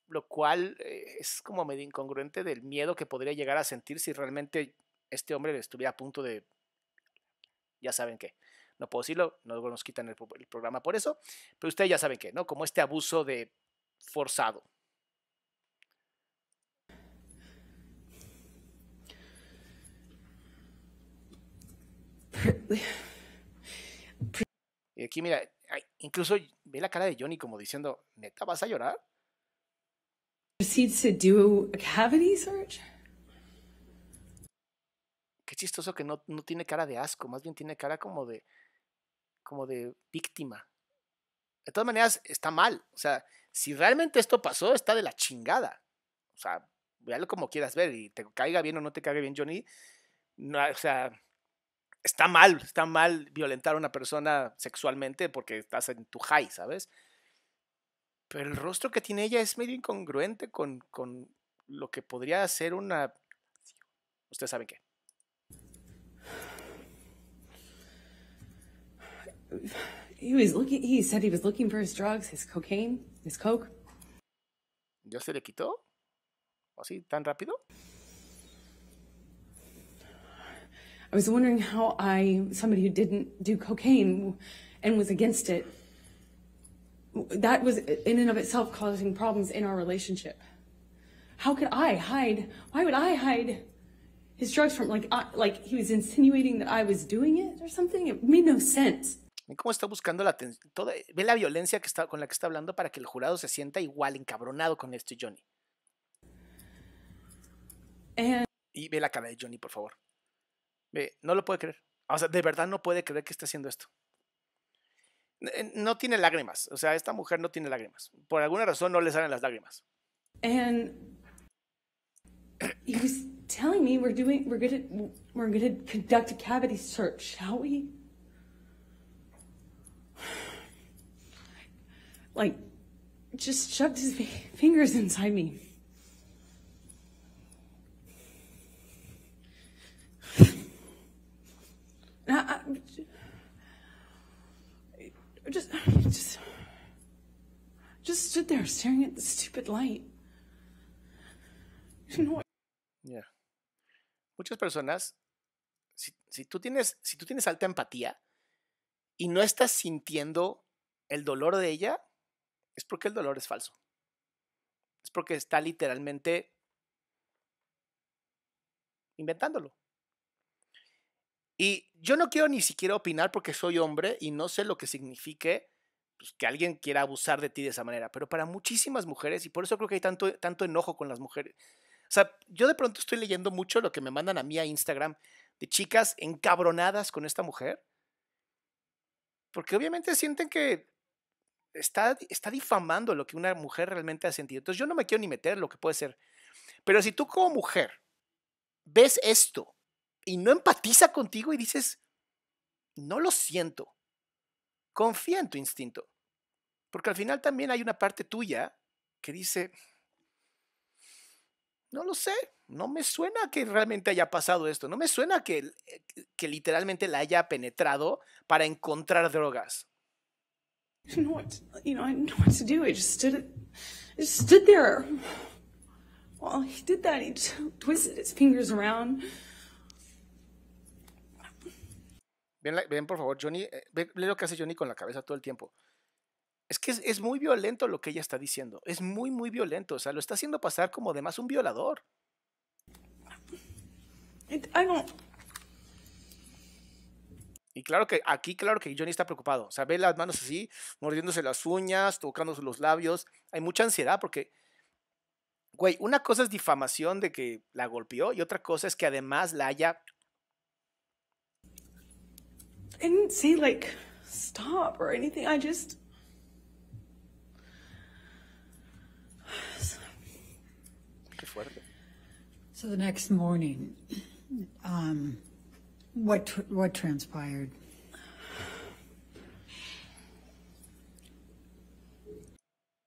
lo cual es como medio incongruente del miedo que podría llegar a sentir si realmente este hombre estuviera a punto de... Ya saben qué. No puedo decirlo, luego nos quitan el programa por eso, pero ustedes ya saben qué, ¿no? Como este abuso de forzado. Y aquí mira, incluso ve la cara de Johnny como diciendo, ¿neta vas a llorar? proceeds to do a cavity search. Qué chistoso que no tiene cara de asco, más bien tiene cara como de víctima. De todas maneras, está mal. O sea, si realmente esto pasó, está de la chingada. O sea, véalo como quieras ver y te caiga bien o no te caiga bien, Johnny. No, o sea, está mal violentar a una persona sexualmente porque estás en tu high, ¿sabes? Pero el rostro que tiene ella es medio incongruente con lo que podría ser una... Ustedes saben qué. he said he was looking for his drugs, his cocaine, his coke. ¿Ya se le quitó? ¿Así tan rápido? I was wondering how somebody who didn't do cocaine and was against it, that was in and of itself causing problems in our relationship. How could I hide? Why would I hide his drugs from, like he was insinuating that I was doing it or something? It made no sense. Ve cómo está buscando la atención. Ve la violencia con la que está hablando para que el jurado se sienta igual encabronado con esto, Johnny. Y ve la cara de Johnny, por favor. Ve, no lo puede creer. O sea, de verdad no puede creer que está haciendo esto. No tiene lágrimas. O sea, esta mujer no tiene lágrimas. Por alguna razón no le salen las lágrimas. And he was telling me we're gonna conduct a cavity search, shall we? Like, just shoved his fingers inside me. I just stood there staring at the stupid light. Yeah. Muchas personas, si tú tienes alta empatía y no estás sintiendo el dolor de ella, es porque el dolor es falso. Es porque está literalmente inventándolo. Y yo no quiero ni siquiera opinar porque soy hombre y no sé lo que signifique pues, que alguien quiera abusar de ti de esa manera. Pero para muchísimas mujeres, y por eso creo que hay tanto enojo con las mujeres. O sea, yo de pronto estoy leyendo mucho lo que me mandan a mí a Instagram de chicas encabronadas con esta mujer. Porque obviamente sienten que está difamando lo que una mujer realmente ha sentido. Entonces yo no me quiero ni meter en lo que puede ser. Pero si tú como mujer ves esto y no empatiza contigo y dices, no lo siento, confía en tu instinto. Porque al final también hay una parte tuya que dice, no lo sé, no me suena que realmente haya pasado esto, no me suena que literalmente la haya penetrado para encontrar drogas. I didn't know what to do. I just stood there. While he did that, he just twisted his fingers around. Ven por favor, Johnny, ve lo que hace Johnny con la cabeza todo el tiempo. Es que es muy violento lo que ella está diciendo. Es muy, muy violento. O sea, lo está haciendo pasar como además un violador. I don't... Y claro que Johnny está preocupado. O sea, ve las manos así, mordiéndose las uñas, tocándose los labios. Hay mucha ansiedad porque, güey, una cosa es difamación de que la golpeó y otra cosa es que además la haya... I didn't say, like, stop or anything. I just... Qué fuerte. So the next morning, what transpired?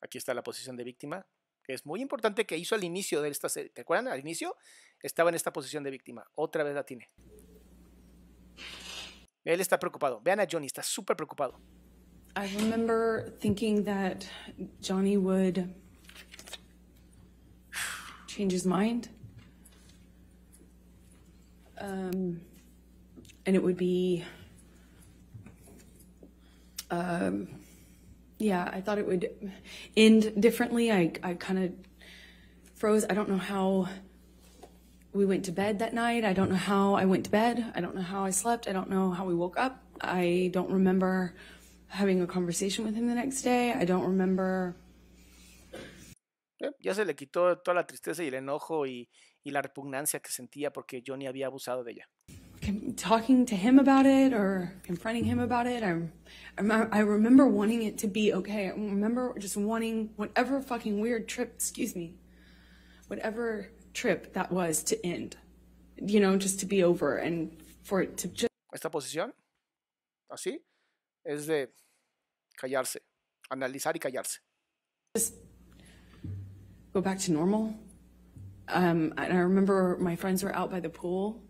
Aquí está la posición de víctima, que es muy importante que hizo al inicio de esta serie. ¿Te acuerdan? Al inicio estaba en esta posición de víctima. Otra vez la tiene. Él está preocupado. Vean a Johnny, está súper preocupado. I remember thinking that Johnny would change his mind. And it would be, yeah, I thought it would end differently. I kind of froze. I don't know how we went to bed that night. I don't know how I went to bed. I don't know how I slept. I don't know how we woke up. I don't remember having a conversation with him the next day. I don't remember. Ya se le quitó toda la tristeza y el enojo y la repugnancia que sentía porque Johnny había abusado de ella. Talking to him about it or confronting him about it. I remember wanting it to be okay. I remember just wanting whatever fucking weird trip, whatever trip that was to end, just to be over and for it to just... Esta posición, así, es de callarse, analizar y callarse. Just go back to normal. And I remember my friends were out by the pool.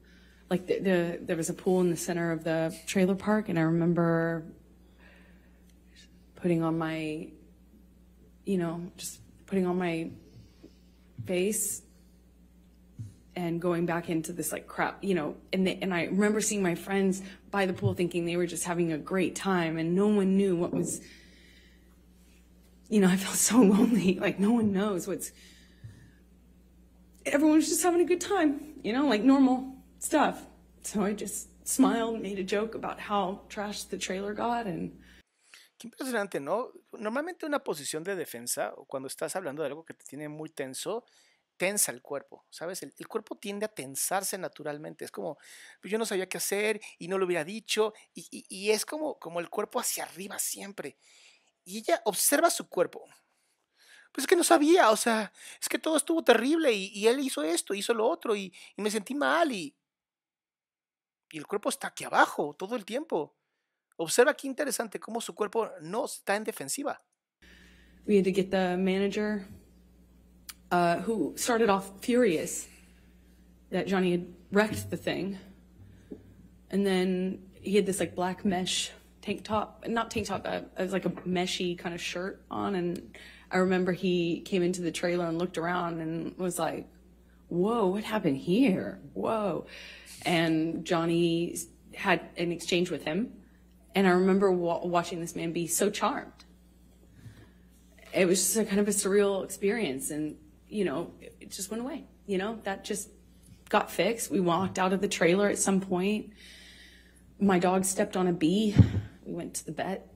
Like there was a pool in the center of the trailer park, and I remember putting on my, you know, just putting on my face and going back into this like crap, you know, and I remember seeing my friends by the pool thinking they were just having a great time and no one knew what was, you know, I felt so lonely, like no one knows everyone was just having a good time, you know, like normal stuff. So I just smiled, made a joke about how trashed the trailer got and... Qué impresionante, ¿no? Normalmente una posición de defensa, o cuando estás hablando de algo que te tiene muy tenso, tensa el cuerpo, ¿sabes? El cuerpo tiende a tensarse naturalmente. Es como, pues yo no sabía qué hacer y no lo hubiera dicho. Y es como el cuerpo hacia arriba siempre. Y ella observa su cuerpo. Pues es que no sabía, o sea, es que todo estuvo terrible y él hizo esto, hizo lo otro y me sentí mal y el cuerpo está aquí abajo todo el tiempo. Observa qué interesante cómo su cuerpo no está en defensiva. We had to get the manager who started off furious that Johnny had wrecked the thing. And then he had this like black mesh tank top, not tank top, it was like a meshy kind of shirt on. And I remember he came into the trailer and looked around and was like, whoa, what happened here? Whoa. And Johnny had an exchange with him. And I remember watching this man be so charmed. It was just a kind of a surreal experience. And, you know, it just went away. You know, that just got fixed. We walked out of the trailer at some point. My dog stepped on a bee. We went to the vet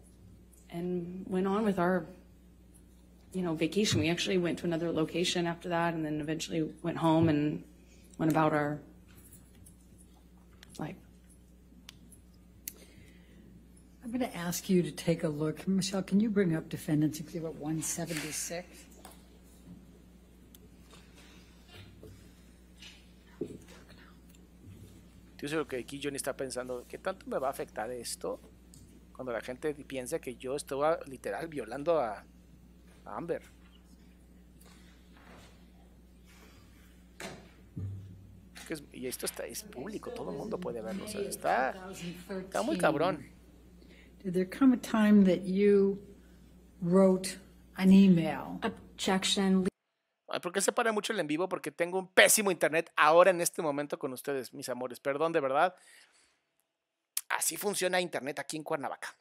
and went on with our, you know, vacation. We actually went to another location after that and then eventually went home and went about our life. I'm going to ask you to take a look. Michelle, can you bring up Defendant's Exhibit 176? Yo sé lo que aquí Johnny está pensando, ¿qué tanto me va a afectar esto cuando la gente piensa que yo estaba literal violando a Amber? Y esto es público, todo el mundo puede verlo, o sea, está muy cabrón. Did there come a time that you wrote an email? Objection. Ay, ¿por qué se para mucho el en vivo? Porque tengo un pésimo internet ahora en este momento con ustedes, mis amores. Perdón, de verdad. Así funciona internet aquí en Cuernavaca.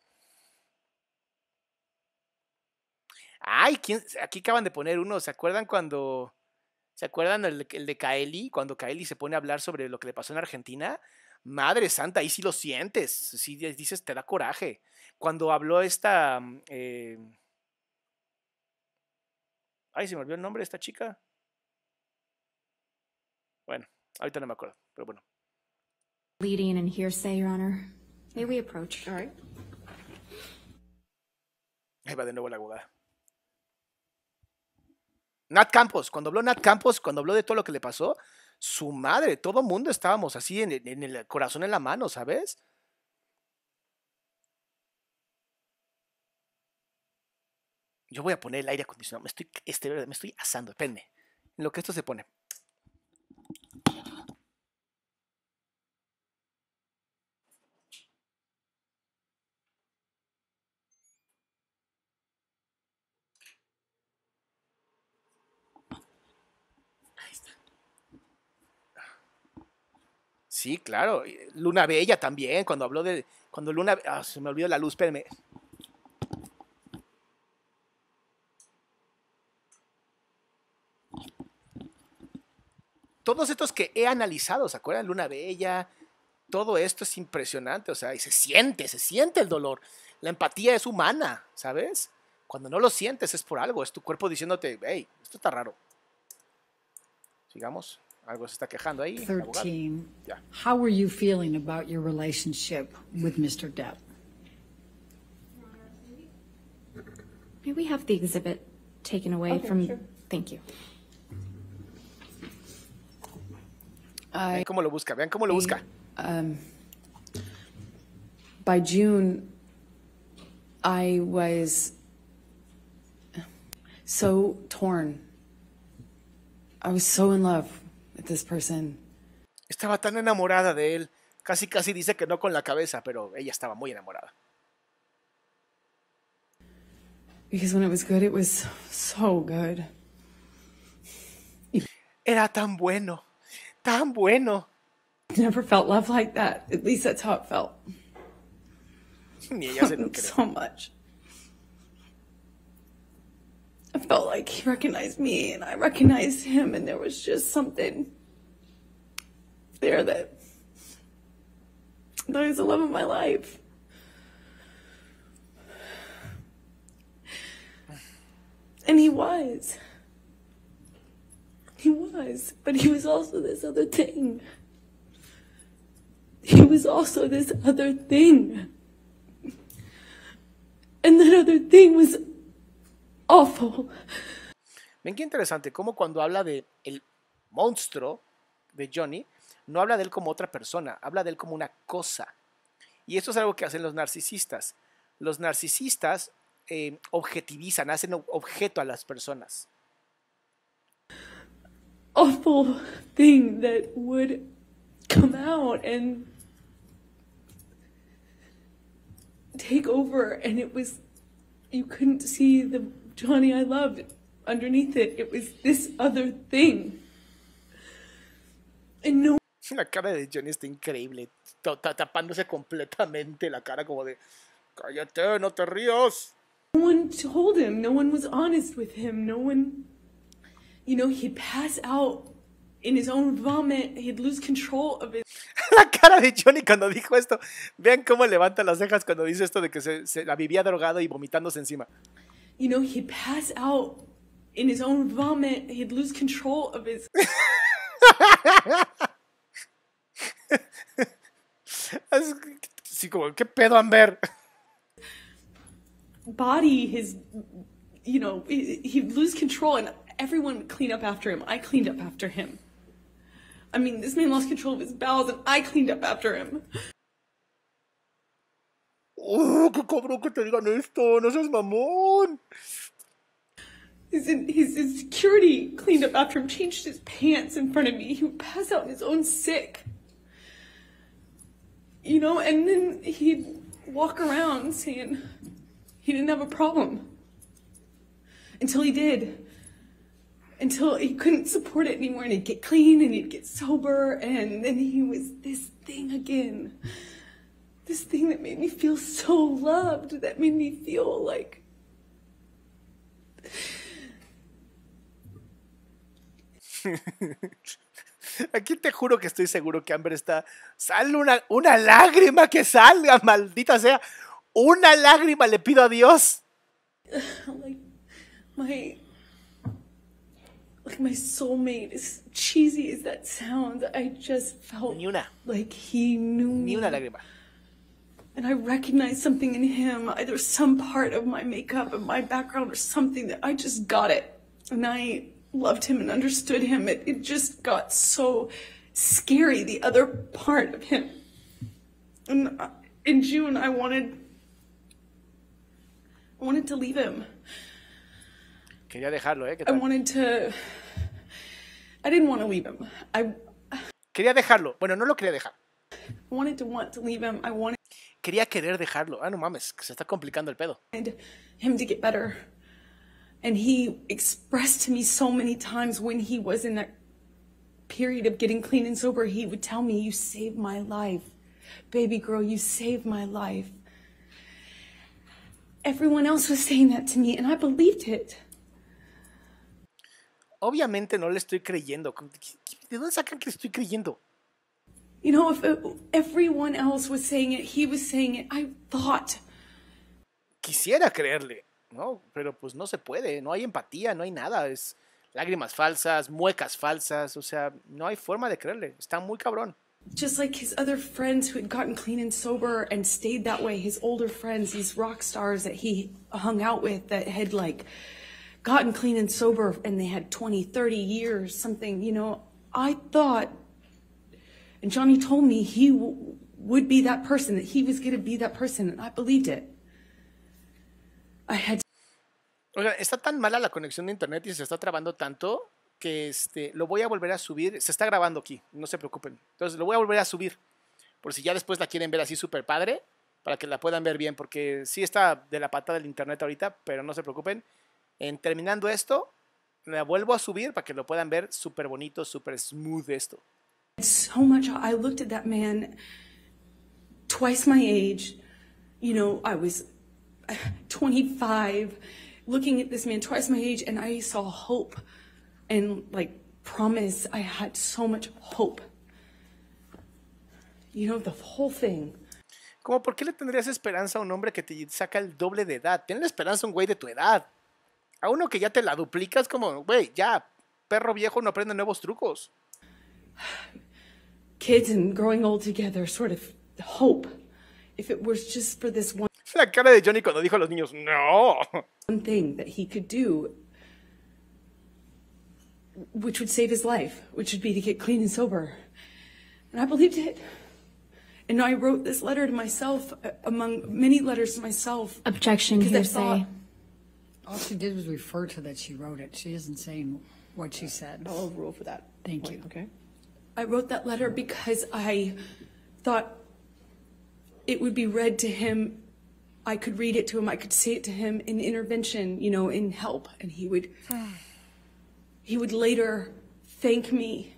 Ay, aquí acaban de poner uno. ¿Se acuerdan cuando... ¿Se acuerdan el de Kaeli? Cuando Kaeli se pone a hablar sobre lo que le pasó en Argentina. Madre santa, ahí sí lo sientes. Sí dices, te da coraje. Cuando habló esta... Ay, se me olvidó el nombre de esta chica. Bueno, ahorita no me acuerdo, pero bueno. Leading and hearsay, Your Honor. May we approach? All right. Ahí va de nuevo la abogada. Nat Campos, cuando habló de todo lo que le pasó, su madre, todo mundo estábamos así en el corazón en la mano, ¿sabes? Yo voy a poner el aire acondicionado. Me estoy asando, espérenme. En lo que esto se pone. Ahí está. Sí, claro. Luna Bella también, cuando habló de... Cuando Luna... se me olvidó la luz, espérenme. Todos estos que he analizado, ¿se acuerdan? Luna Bella, todo esto es impresionante, o sea, y se siente el dolor. La empatía es humana, ¿sabes? Cuando no lo sientes es por algo, es tu cuerpo diciéndote, hey, esto está raro. Sigamos, algo se está quejando ahí. 13. Yeah. How were you feeling about your relationship with Mr. Depp? May we have the exhibit taken away from... sure. Thank you. Vean cómo lo busca, vean cómo lo busca. By June, I was so torn. I was so in love with this person. Estaba tan enamorada de él. Casi dice que no con la cabeza, pero ella estaba muy enamorada. Because when it was good, it was so good. Era tan bueno, tan bueno. Never felt love like that. At least that's how it felt. Ni ella se lo cree. So much. I felt like he recognized me and I recognized him, and there was just something there that was the love of my life. And he was. He was. But he was also this other thing. He was also this other thing. And that other thing was awful. Ven qué interesante, como cuando habla de el monstruo de Johnny, no habla de él como otra persona, habla de él como una cosa. Y esto es algo que hacen los narcisistas. Los narcisistas objetivizan, hacen objeto a las personas. Awful thing that would come out and take over, and it was, you couldn't see the Johnny I loved underneath it. It was this other thing. And no La cara de Johnny está increíble, tapándose completamente la cara como de cállate, no te rías. one told him, no one was honest with him, no one, you know, he'd pass out in his own vomit, he'd lose control of his... La cara de Johnny cuando dijo esto, vean cómo levanta las cejas cuando dice esto de que se la vivía drogado y vomitándose encima. You know, he'd pass out in his own vomit, he'd lose control of his... Así como, ¿qué pedo, Amber? body, his, you know, he'd lose control, and everyone would clean up after him. I cleaned up after him. I mean, this man lost control of his bowels, and I cleaned up after him. ¡Oh, qué cabrón que te digan esto! ¡No seas mamón! His security cleaned up after him, changed his pants in front of me. He would pass out in his own sick. You know, and then he'd walk around saying he didn't have a problem. Until he did. Until he couldn't support it anymore, and he'd get clean and he'd get sober, and then he was this thing again. This thing that made me feel so loved, that made me feel like... Aquí te juro que estoy seguro que Amber está... Sale una lágrima que salga, maldita sea. Una lágrima le pido a Dios. Like my soulmate, as cheesy as that sounds, I just felt Ni una. like he knew me. Ni una lágrima. And I recognized something in him, either some part of my makeup and my background or something, that I just got it. And I loved him and understood him. It just got so scary, the other part of him. And in June, I wanted to leave him. Quería dejarlo, ¿eh? ¿Qué I tal? didn't want to leave him. Quería dejarlo. Bueno, no lo quería dejar. Want to leave him. I wanted Quería querer dejarlo. Ah, no mames, que se está complicando el pedo. him to get better. And he expressed to me so many times when he was in that period of getting clean and sober, he would tell me, "You saved my life. Baby girl, you saved my life." Everyone else was saying that to me, and I believed it. Obviamente no le estoy creyendo. ¿De dónde sacan que le estoy creyendo? You know, if everyone else was saying it, he was saying it, I thought. Quisiera creerle, ¿no? Pero pues no se puede. No hay empatía, no hay nada. Es lágrimas falsas, muecas falsas. O sea, no hay forma de creerle. Está muy cabrón. Just like his other friends who had gotten clean and sober and stayed that way, his older friends, these rock stars that he hung out with that had like gotten clean and sober and they had 20, 30 years, something, you know, I thought, and Johnny told me he would be that person, that he was going to be that person, and I believed it. I had to... Oiga, está tan mala la conexión de internet y se está trabando tanto que lo voy a volver a subir. Se está grabando aquí, no se preocupen. Entonces lo voy a volver a subir. Por si ya después la quieren ver así súper padre, para que la puedan ver bien, porque sí está de la patada del internet ahorita, pero no se preocupen. En terminando esto, la vuelvo a subir para que lo puedan ver súper bonito, súper smooth esto. So much. I looked at that man twice my age. You know, I was 25, looking at this man twice my age, and I saw hope and like promise. I had so much hope. You know, the whole thing. Como, ¿por qué le tendrías esperanza a un hombre que te saca el doble de edad? Tenle esperanza a un güey de tu edad. A uno que ya te la duplicas, como, güey, ya, perro viejo no aprende nuevos trucos. Kids and growing old together, sort of hope. If it was just for this one La cara de Johnny cuando dijo a los niños, no. thing that he could do, which would save his life, which would be to get clean and sober. And I believed it. And I wrote this letter to myself, among many letters to myself. Objection, because I hearsay. thought, All she did was refer to that she wrote it. She isn't saying what she said. I'll overrule for that. Thank you. Okay. I wrote that letter because I thought it would be read to him. I could read it to him. I could say it to him in intervention, you know, in help. And he would later thank me.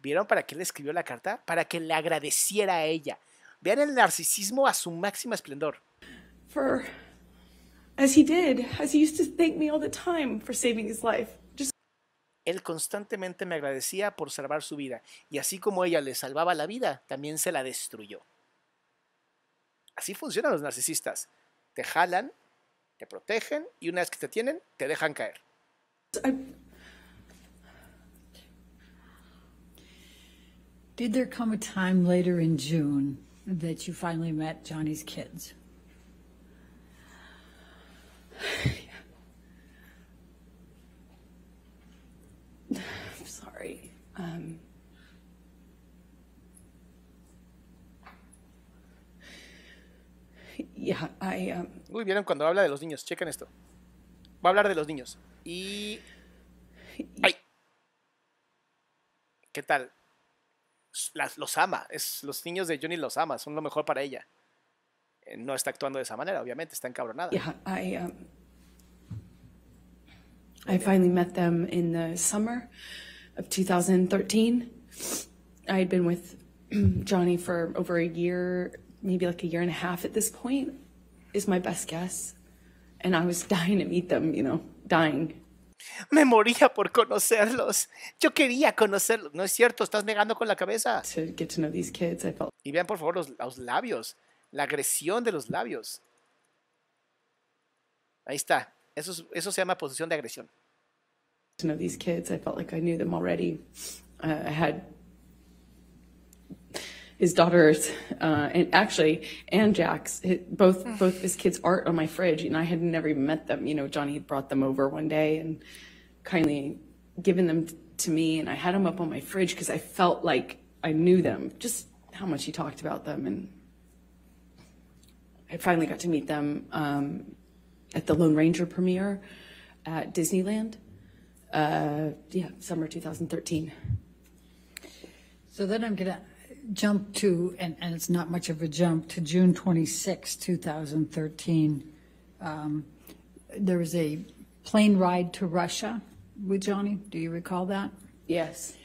¿Vieron para qué le escribió la carta? Para que le agradeciera a ella. Vean el narcisismo a su máximo esplendor. For, as he used to thank me all the time for saving his life. Just Él constantemente me agradecía por salvar su vida. Y así como ella le salvaba la vida, también se la destruyó. Así funcionan los narcisistas. Te jalan, te protegen y una vez que te tienen, te dejan caer. Did there come a time later in June that you finally met Johnny's kids? I'm sorry. Yeah, Uy, ¿vieron cuando habla de los niños? Chequen esto. Va a hablar de los niños. Y... ¡ay! ¿Qué tal? Los ama. Los niños de Johnny los ama. Son lo mejor para ella. No está actuando de esa manera, obviamente. Está encabronada. Yeah, I finally met them in the summer of 2013. I had been with Johnny for over a year, maybe like a year and a half at this point, is my best guess. And I was dying to meet them, you know, dying. Me moría por conocerlos. Yo quería conocerlos. No es cierto, estás negando con la cabeza. To get to know these kids, I felt Y vean por favor los labios. La agresión de los labios. Ahí está. Eso se llama posesión de agresión. to know these kids. I felt like I knew them already. I had his daughters, and Jack's, both his kids' art on my fridge, and I had never even met them. You know, Johnny had brought them over one day and kindly given them to me, and I had them up on my fridge because I felt like I knew them, just how much he talked about them. And I finally got to meet them at the Lone Ranger premiere at Disneyland. Summer 2013. So then I'm going to jump to, and it's not much of a jump, to June 26, 2013. There was a plane ride to Russia with Johnny. Do you recall that? Yes.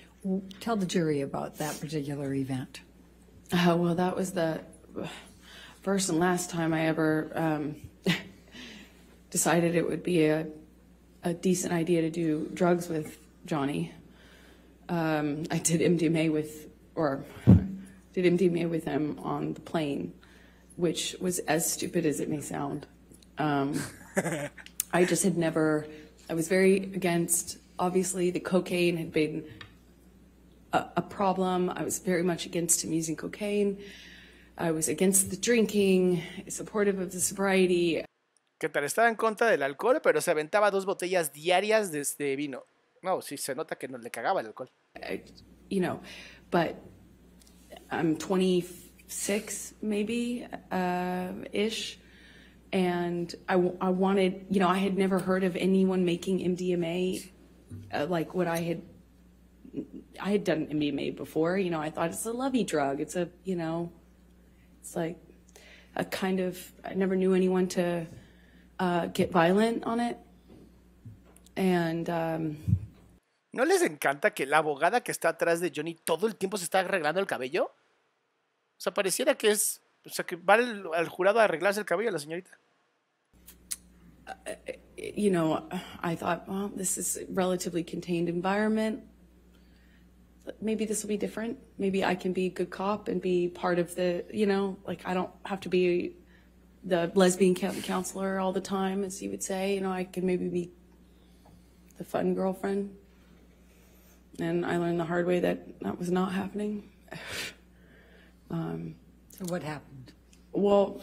Tell the jury about that particular event. Well, that was the first and last time I ever decided it would be a decent idea to do drugs with Johnny. I did MDMA with him on the plane, which was as stupid as it may sound. I just had never, I was very against, obviously the cocaine had been a problem. I was very much against him using cocaine. I was against the drinking, supportive of the sobriety. ¿Qué tal? Estaba en contra del alcohol, pero se aventaba 2 botellas diarias de vino. No, sí, se nota que no le cagaba el alcohol. But I'm 26, maybe, ish. And I wanted, I had never heard of anyone making MDMA like what I had done MDMA before. I thought it's a lovey drug. It's It's like a kind of, I never knew anyone to get violent on it. And ¿No les encanta que la abogada que está atrás de Johnny todo el tiempo se está arreglando el cabello? O sea, pareciera que es, o sea, que va al jurado a arreglarse el cabello a la señorita. You know, I thought, well, this is a relatively contained environment. Maybe this will be different. Maybe I can be a good cop and be part of the, you know, like I don't have to be the lesbian counselor all the time, as you would say. You know, I can maybe be the fun girlfriend. And I learned the hard way that that was not happening. So what happened? Well,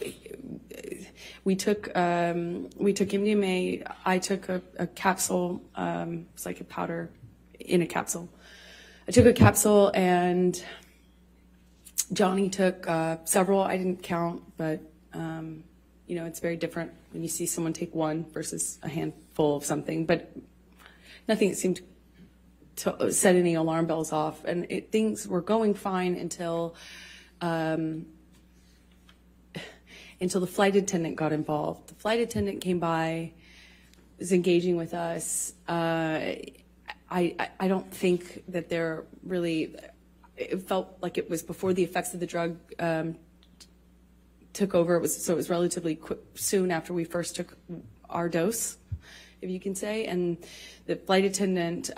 we took MDMA. I took a capsule. It's like a powder in a capsule. I took a capsule, and Johnny took several. I didn't count, but you know, it's very different when you see someone take one versus a handful of something. But nothing seemed to set any alarm bells off, and things were going fine until the flight attendant got involved. The flight attendant came by, was engaging with us. I don't think that they're really, it felt like it was before the effects of the drug took over. So it was relatively quick, soon after we first took our dose, if you can say. And the flight attendant,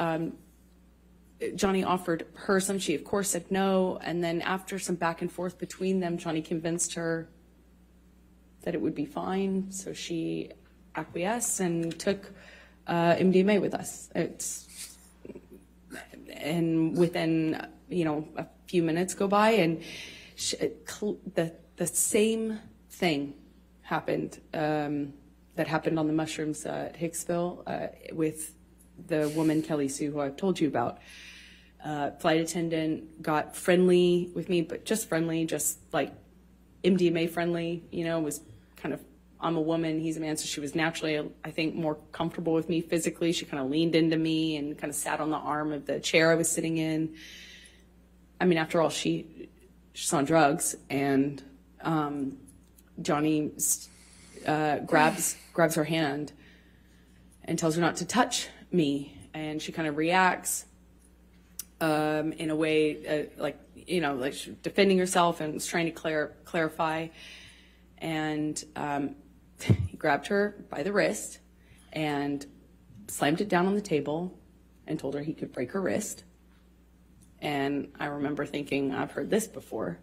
Johnny offered her some, she of course said no. And then after some back and forth between them, Johnny convinced her that it would be fine. So she acquiesced and took MDMA with us. And within, you know, a few minutes go by, and the same thing happened that happened on the mushrooms at Hicksville with the woman, Kelly Sue, who I've told you about. Flight attendant got friendly with me, but just friendly, just like MDMA friendly, you know, was kind of, I'm a woman, he's a man, so she was naturally, I think, more comfortable with me physically. She kind of leaned into me and kind of sat on the arm of the chair I was sitting in. I mean, after all, she's on drugs, and Johnny grabs her hand and tells her not to touch me, and she kind of reacts in a way like, you know, like she's defending herself and was trying to clarify. And he grabbed her by the wrist and slammed it down on the table and told her he could break her wrist. And I remember thinking, I've heard this before.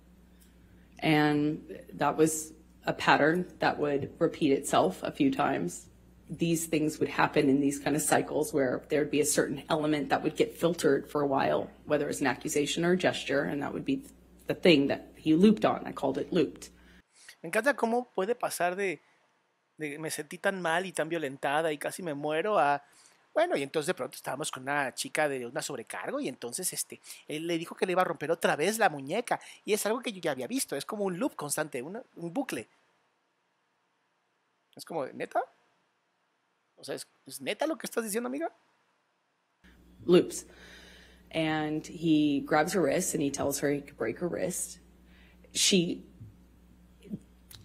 And that was a pattern that would repeat itself a few times. These things would happen in these kind of cycles where there'd be a certain element that would get filtered for a while, whether it's an accusation or a gesture, and that would be the thing that he looped on. I called it looped. Me encanta cómo puede pasar de me sentí tan mal y tan violentada y casi me muero a, bueno, y entonces de pronto estábamos con una chica de una sobrecargo y entonces él le dijo que le iba a romper otra vez la muñeca, y es algo que yo ya había visto, es como un loop constante, un bucle. Es como, ¿neta? O sea, ¿es neta lo que estás diciendo, amiga? Loops. And he grabs her wrist and he tells her he could break her wrist. She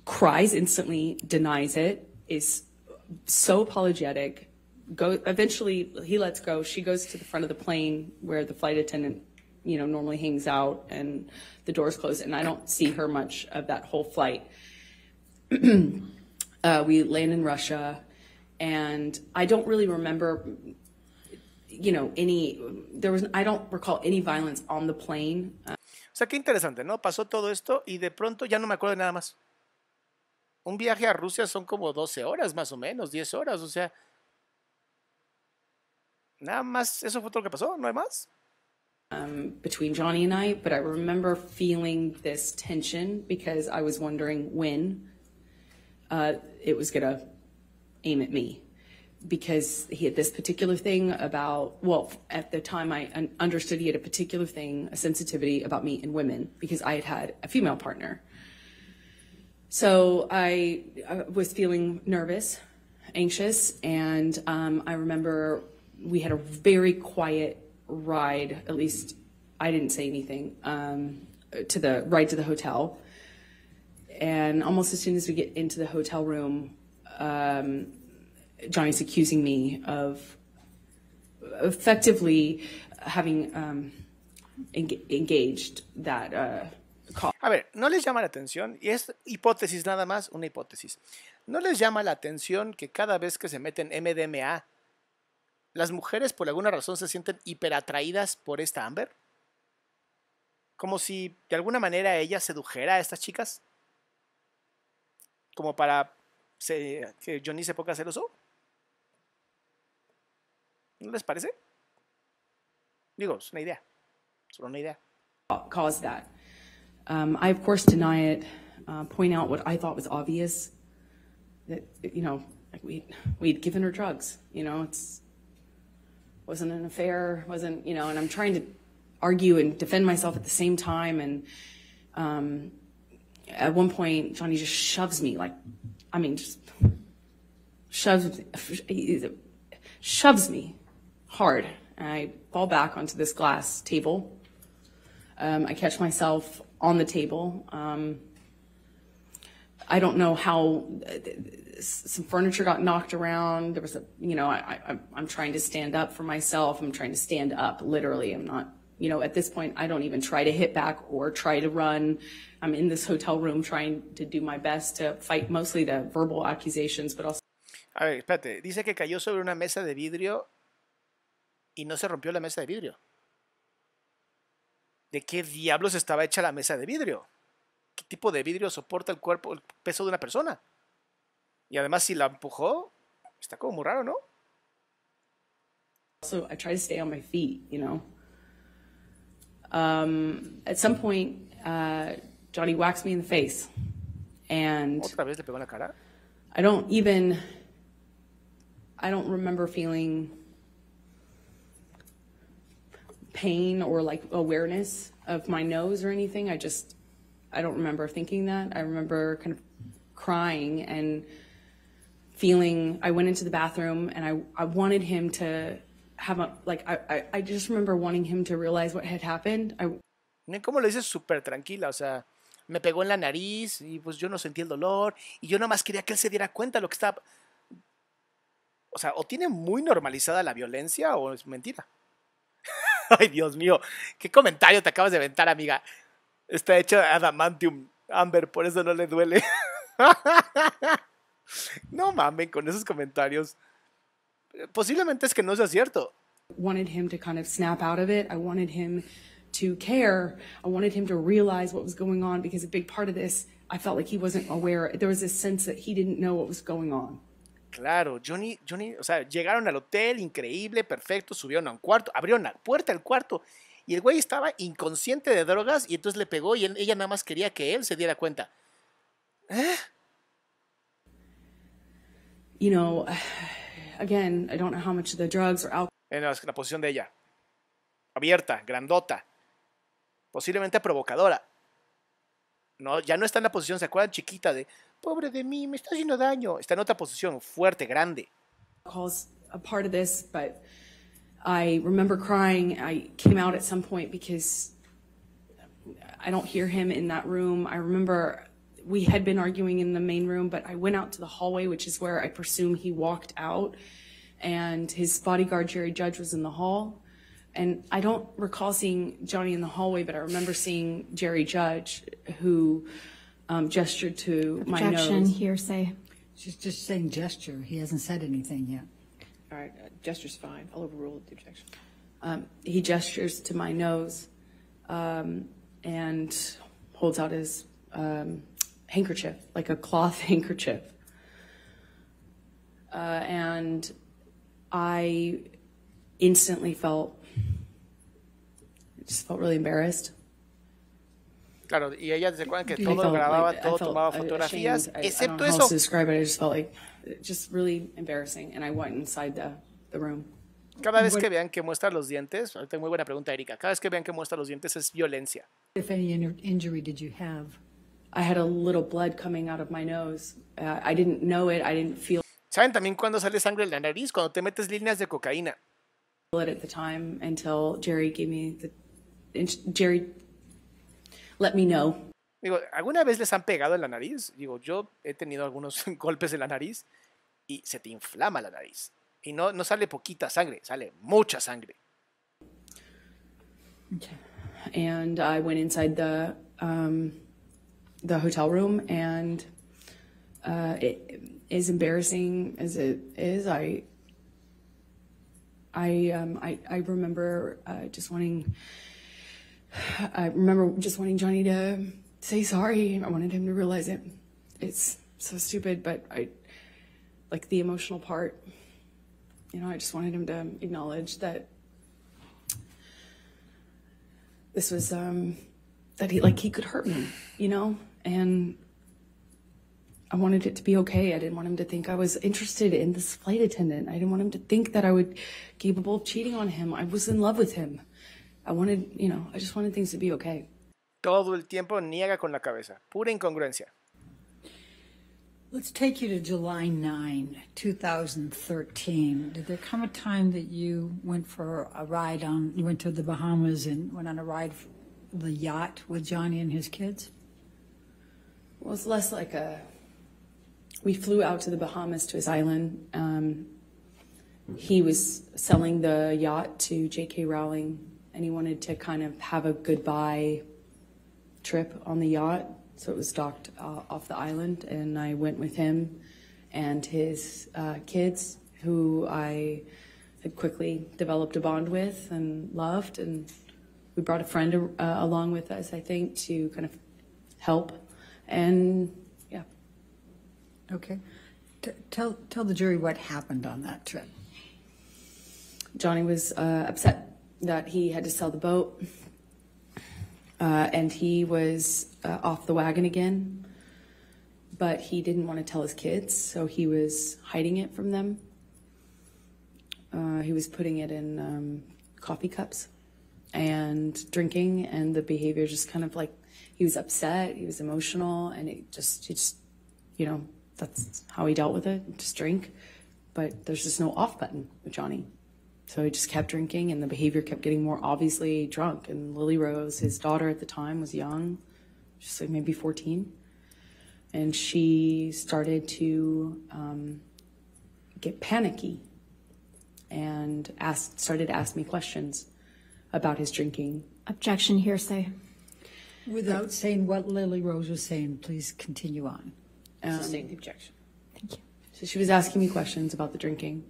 cries instantly, denies it, is so apologetic. Eventually he lets go. She goes to the front of the plane where the flight attendant, you know, normally hangs out, and the doors close, and I don't see her much of that whole flight. We land in Russia, and I don't really remember, you know, I don't recall any violence on the plane. O sea, qué interesante, ¿no? Pasó todo esto y de pronto ya no me acuerdo de nada más. Un viaje a Rusia son como 12 horas más o menos, 10 horas, o sea, nada más, eso fue todo lo que pasó, no hay más. Between Johnny and I, but I remember feeling this tension because I was wondering when it was gonna aim at me, because he had this particular thing about, well, at the time I understood he had a particular thing, a sensitivity about me and women, because I had a female partner. So I was feeling nervous, anxious, and I remember we had a very quiet ride, at least I didn't say anything, to the hotel. And almost as soon as we get into the hotel room, Johnny's accusing me of effectively having engaged that call. A ver, ¿no les llama la atención? Y es hipótesis nada más, una hipótesis. ¿No les llama la atención que cada vez que se meten MDMA, las mujeres por alguna razón se sienten hiperatraídas por esta Amber? Como si de alguna manera ella sedujera a estas chicas. Como para que Johnny se ponga celoso. ¿No les parece? Digo, es una idea. Solo una idea. Caused that. I, of course, deny it, point out what I thought was obvious, that, you know, like we'd given her drugs, you know, wasn't an affair, wasn't, you know, and I'm trying to argue and defend myself at the same time, and at one point, Johnny just shoves me, like, I mean, just shoves me hard, and I fall back onto this glass table. I catch myself on the table. I don't know how some furniture got knocked around. There was a, you know, I'm trying to stand up for myself. I'm trying to stand up, literally. I'm not, you know, at this point, I don't even try to hit back or try to run. I'm in this hotel room trying to do my best to fight mostly the verbal accusations, but also... A ver, espérate. Dice que cayó sobre una mesa de vidrio y no se rompió la mesa de vidrio. ¿De qué diablos estaba hecha la mesa de vidrio? ¿Qué tipo de vidrio soporta el cuerpo, el peso de una persona? Y además, si la empujó, está como muy raro, ¿no? Also, I try to stay on my feet, you know. At some point, Johnny whacks me in the face, and ¿Otra vez le pegó en la cara? I don't remember feeling pain or like awareness of my nose or anything. I don't remember thinking that. I remember kind of crying and feeling, I went into the bathroom and I wanted him to have a, like, I just remember wanting him to realize what had happened. Miren cómo lo dices súper tranquila, o sea, me pegó en la nariz y pues yo no sentí el dolor y yo nomás quería que él se diera cuenta de lo que estaba... O sea, o tiene muy normalizada la violencia o es mentira. Ay, Dios mío, qué comentario te acabas de aventar, amiga. Está hecho de adamantium, Amber, por eso no le duele. No mamen con esos comentarios. Posiblemente es que no sea cierto. Wanted him to kind of snap out of it. I wanted him to care. I wanted him to realize what was going on, because a big part of this, I felt like he wasn't aware. There was this sense that he didn't know what was going on. Claro, Johnny, o sea, llegaron al hotel, increíble, perfecto, subieron a un cuarto, abrieron la puerta del cuarto y el güey estaba inconsciente de drogas y entonces le pegó y ella nada más quería que él se diera cuenta. You know, again, I don't know how much of the drugs or alcohol. En la posición de ella, abierta, grandota, posiblemente provocadora. No, ya no está en la posición, ¿se acuerdan? Chiquita de, pobre de mí, me está haciendo daño. Está en otra posición, fuerte, grande. Alcohol's a part of this, but I remember crying. I came out at some point because I don't hear him in that room. I remember we had been arguing in the main room, but I went out to the hallway, which is where I presume he walked out, and his bodyguard, Jerry Judge, was in the hall. And I don't recall seeing Johnny in the hallway, but I remember seeing Jerry Judge, who gestured to my nose. Objection, hearsay. She's just saying gesture. He hasn't said anything yet. All right, gesture's fine. I'll overrule the objection. He gestures to my nose and holds out his handkerchief, like a cloth handkerchief. And I instantly just felt really embarrassed. Claro, y ella se acuerdan que todo lo grababa, todo tomaba fotografías, excepto eso. To describe it, I just felt like just really embarrassing, and I went inside the room. Cada vez que vean que muestra los dientes, ahorita muy buena pregunta, Erika, cada vez que vean que muestra los dientes es violencia. If any injury did you have? I had a little blood coming out of my nose. I didn't know it. I didn't feel ¿Saben también cuando sale sangre de la nariz? Cuando te metes líneas de cocaína. it at the time until Jerry let me know. Digo, ¿alguna vez les han pegado en la nariz? Digo, yo he tenido algunos golpes en la nariz y se te inflama la nariz. Y no sale poquita sangre, sale mucha sangre. Okay. And I went inside the hotel room, and it, as embarrassing as it is, I remember just wanting Johnny to say sorry. I wanted him to realize it. It's so stupid, but I like the emotional part. You know, I just wanted him to acknowledge that this was that he could hurt me, you know, and I wanted it to be okay. I didn't want him to think I was interested in this flight attendant. I didn't want him to think that I would capable of cheating on him. I was in love with him. I just wanted things to be okay. Todo el tiempo niega con la cabeza. Pura incongruencia. Let's take you to July 9, 2013. Did there come a time that you went for a ride you went to the Bahamas and went on a ride the yacht with Johnny and his kids? Well, it's less like we flew out to the Bahamas to his island. He was selling the yacht to J.K. Rowling, and he wanted to kind of have a goodbye trip on the yacht. So it was docked off the island, and I went with him and his kids, who I had quickly developed a bond with and loved. And we brought a friend along with us, I think, to kind of help. And yeah. Okay. Tell the jury what happened on that trip. Johnny was upset that he had to sell the boat. And he was off the wagon again, but he didn't want to tell his kids, so he was hiding it from them. He was putting it in coffee cups and drinking, and the behavior just kind of like, he was upset, he was emotional, and it just, you know, that's how he dealt with it, just drink. But there's just no off button with Johnny. So he just kept drinking, and the behavior kept getting more obviously drunk. And Lily Rose, his daughter at the time, was young, just like maybe 14. And she started to get panicky and started to ask me questions about his drinking. Objection, hearsay. Without saying what Lily Rose was saying, please continue on. Sustain the objection. Thank you. So she was asking me questions about the drinking.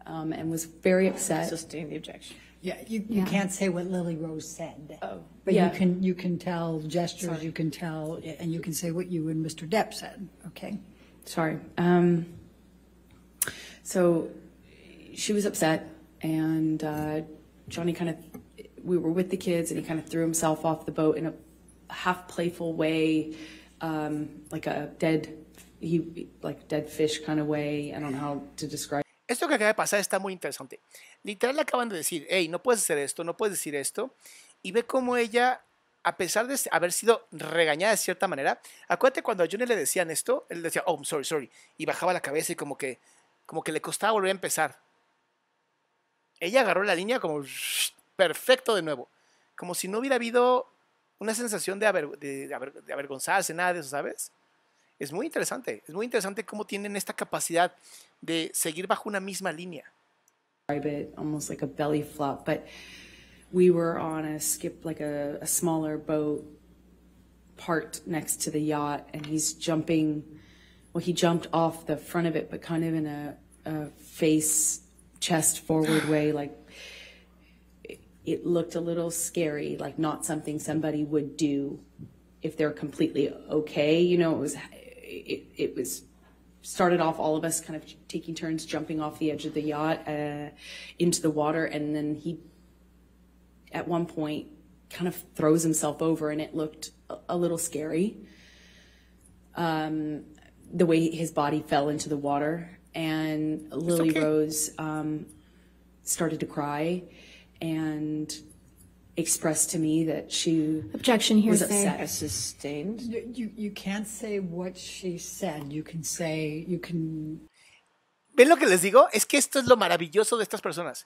And was very upset. Sustain the objection. Yeah, you can't say what Lily Rose said. Oh, But yeah. you can tell gestures, Sorry. you can tell, and you can say what you and Mr. Depp said, okay? Sorry. So she was upset, and Johnny we were with the kids, and he kind of threw himself off the boat in a half playful way, like a dead fish kind of way. I don't know how to describe. Esto que acaba de pasar está muy interesante. Literal le acaban de decir, hey, no puedes hacer esto, no puedes decir esto. Y ve cómo ella, a pesar de haber sido regañada de cierta manera, acuérdate cuando a Johnny le decían esto, él decía, oh, I'm sorry. Y bajaba la cabeza y como que le costaba volver a empezar. Ella agarró la línea como perfecto de nuevo. Como si no hubiera habido una sensación de avergonzarse, nada de eso, ¿sabes? Es muy interesante cómo tienen esta capacidad de seguir bajo una misma línea. Almost like a belly flop, but we were on a skip, like a smaller boat parked next to the yacht, and he's jumping. Well, he jumped off the front of it, but kind of in a face, chest forward way. Like it looked a little scary, like not something somebody would do if they're completely okay. You know, it was started off all of us kind of taking turns jumping off the edge of the yacht into the water, and then he at one point kind of throws himself over, and it looked a little scary, the way his body fell into the water. And Lily Rose started to cry and expressed to me that she Objection, was hearsay. upset. Sustained. You can't say what she said. You can say, ¿Ven lo que les digo? Es que esto es lo maravilloso de estas personas.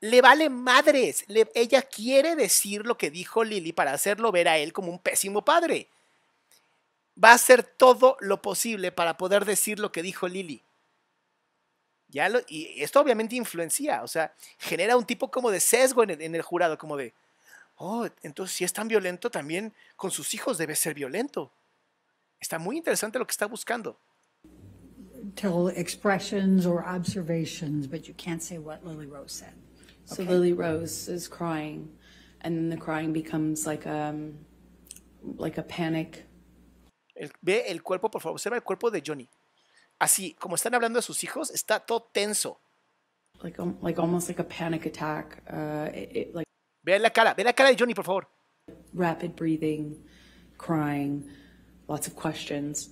Le vale madres. Ella quiere decir lo que dijo Lily para hacerlo ver a él como un pésimo padre. va a hacer todo lo posible para poder decir lo que dijo Lily. Y esto obviamente influencia, o sea, genera un tipo como de sesgo en el jurado, como de, oh, entonces si es tan violento, también con sus hijos debe ser violento. Está muy interesante lo que está buscando. Tell expressions or observations, but you can't say what Lily Rose said. So Lily Rose is crying, and then the crying becomes like a panic. Ve el cuerpo, por favor, observa el cuerpo de Johnny. Así, como están hablando de sus hijos, está todo tenso. Like almost like a panic attack. Like Ve la cara de Johnny, por favor. rapid breathing, crying, lots of questions.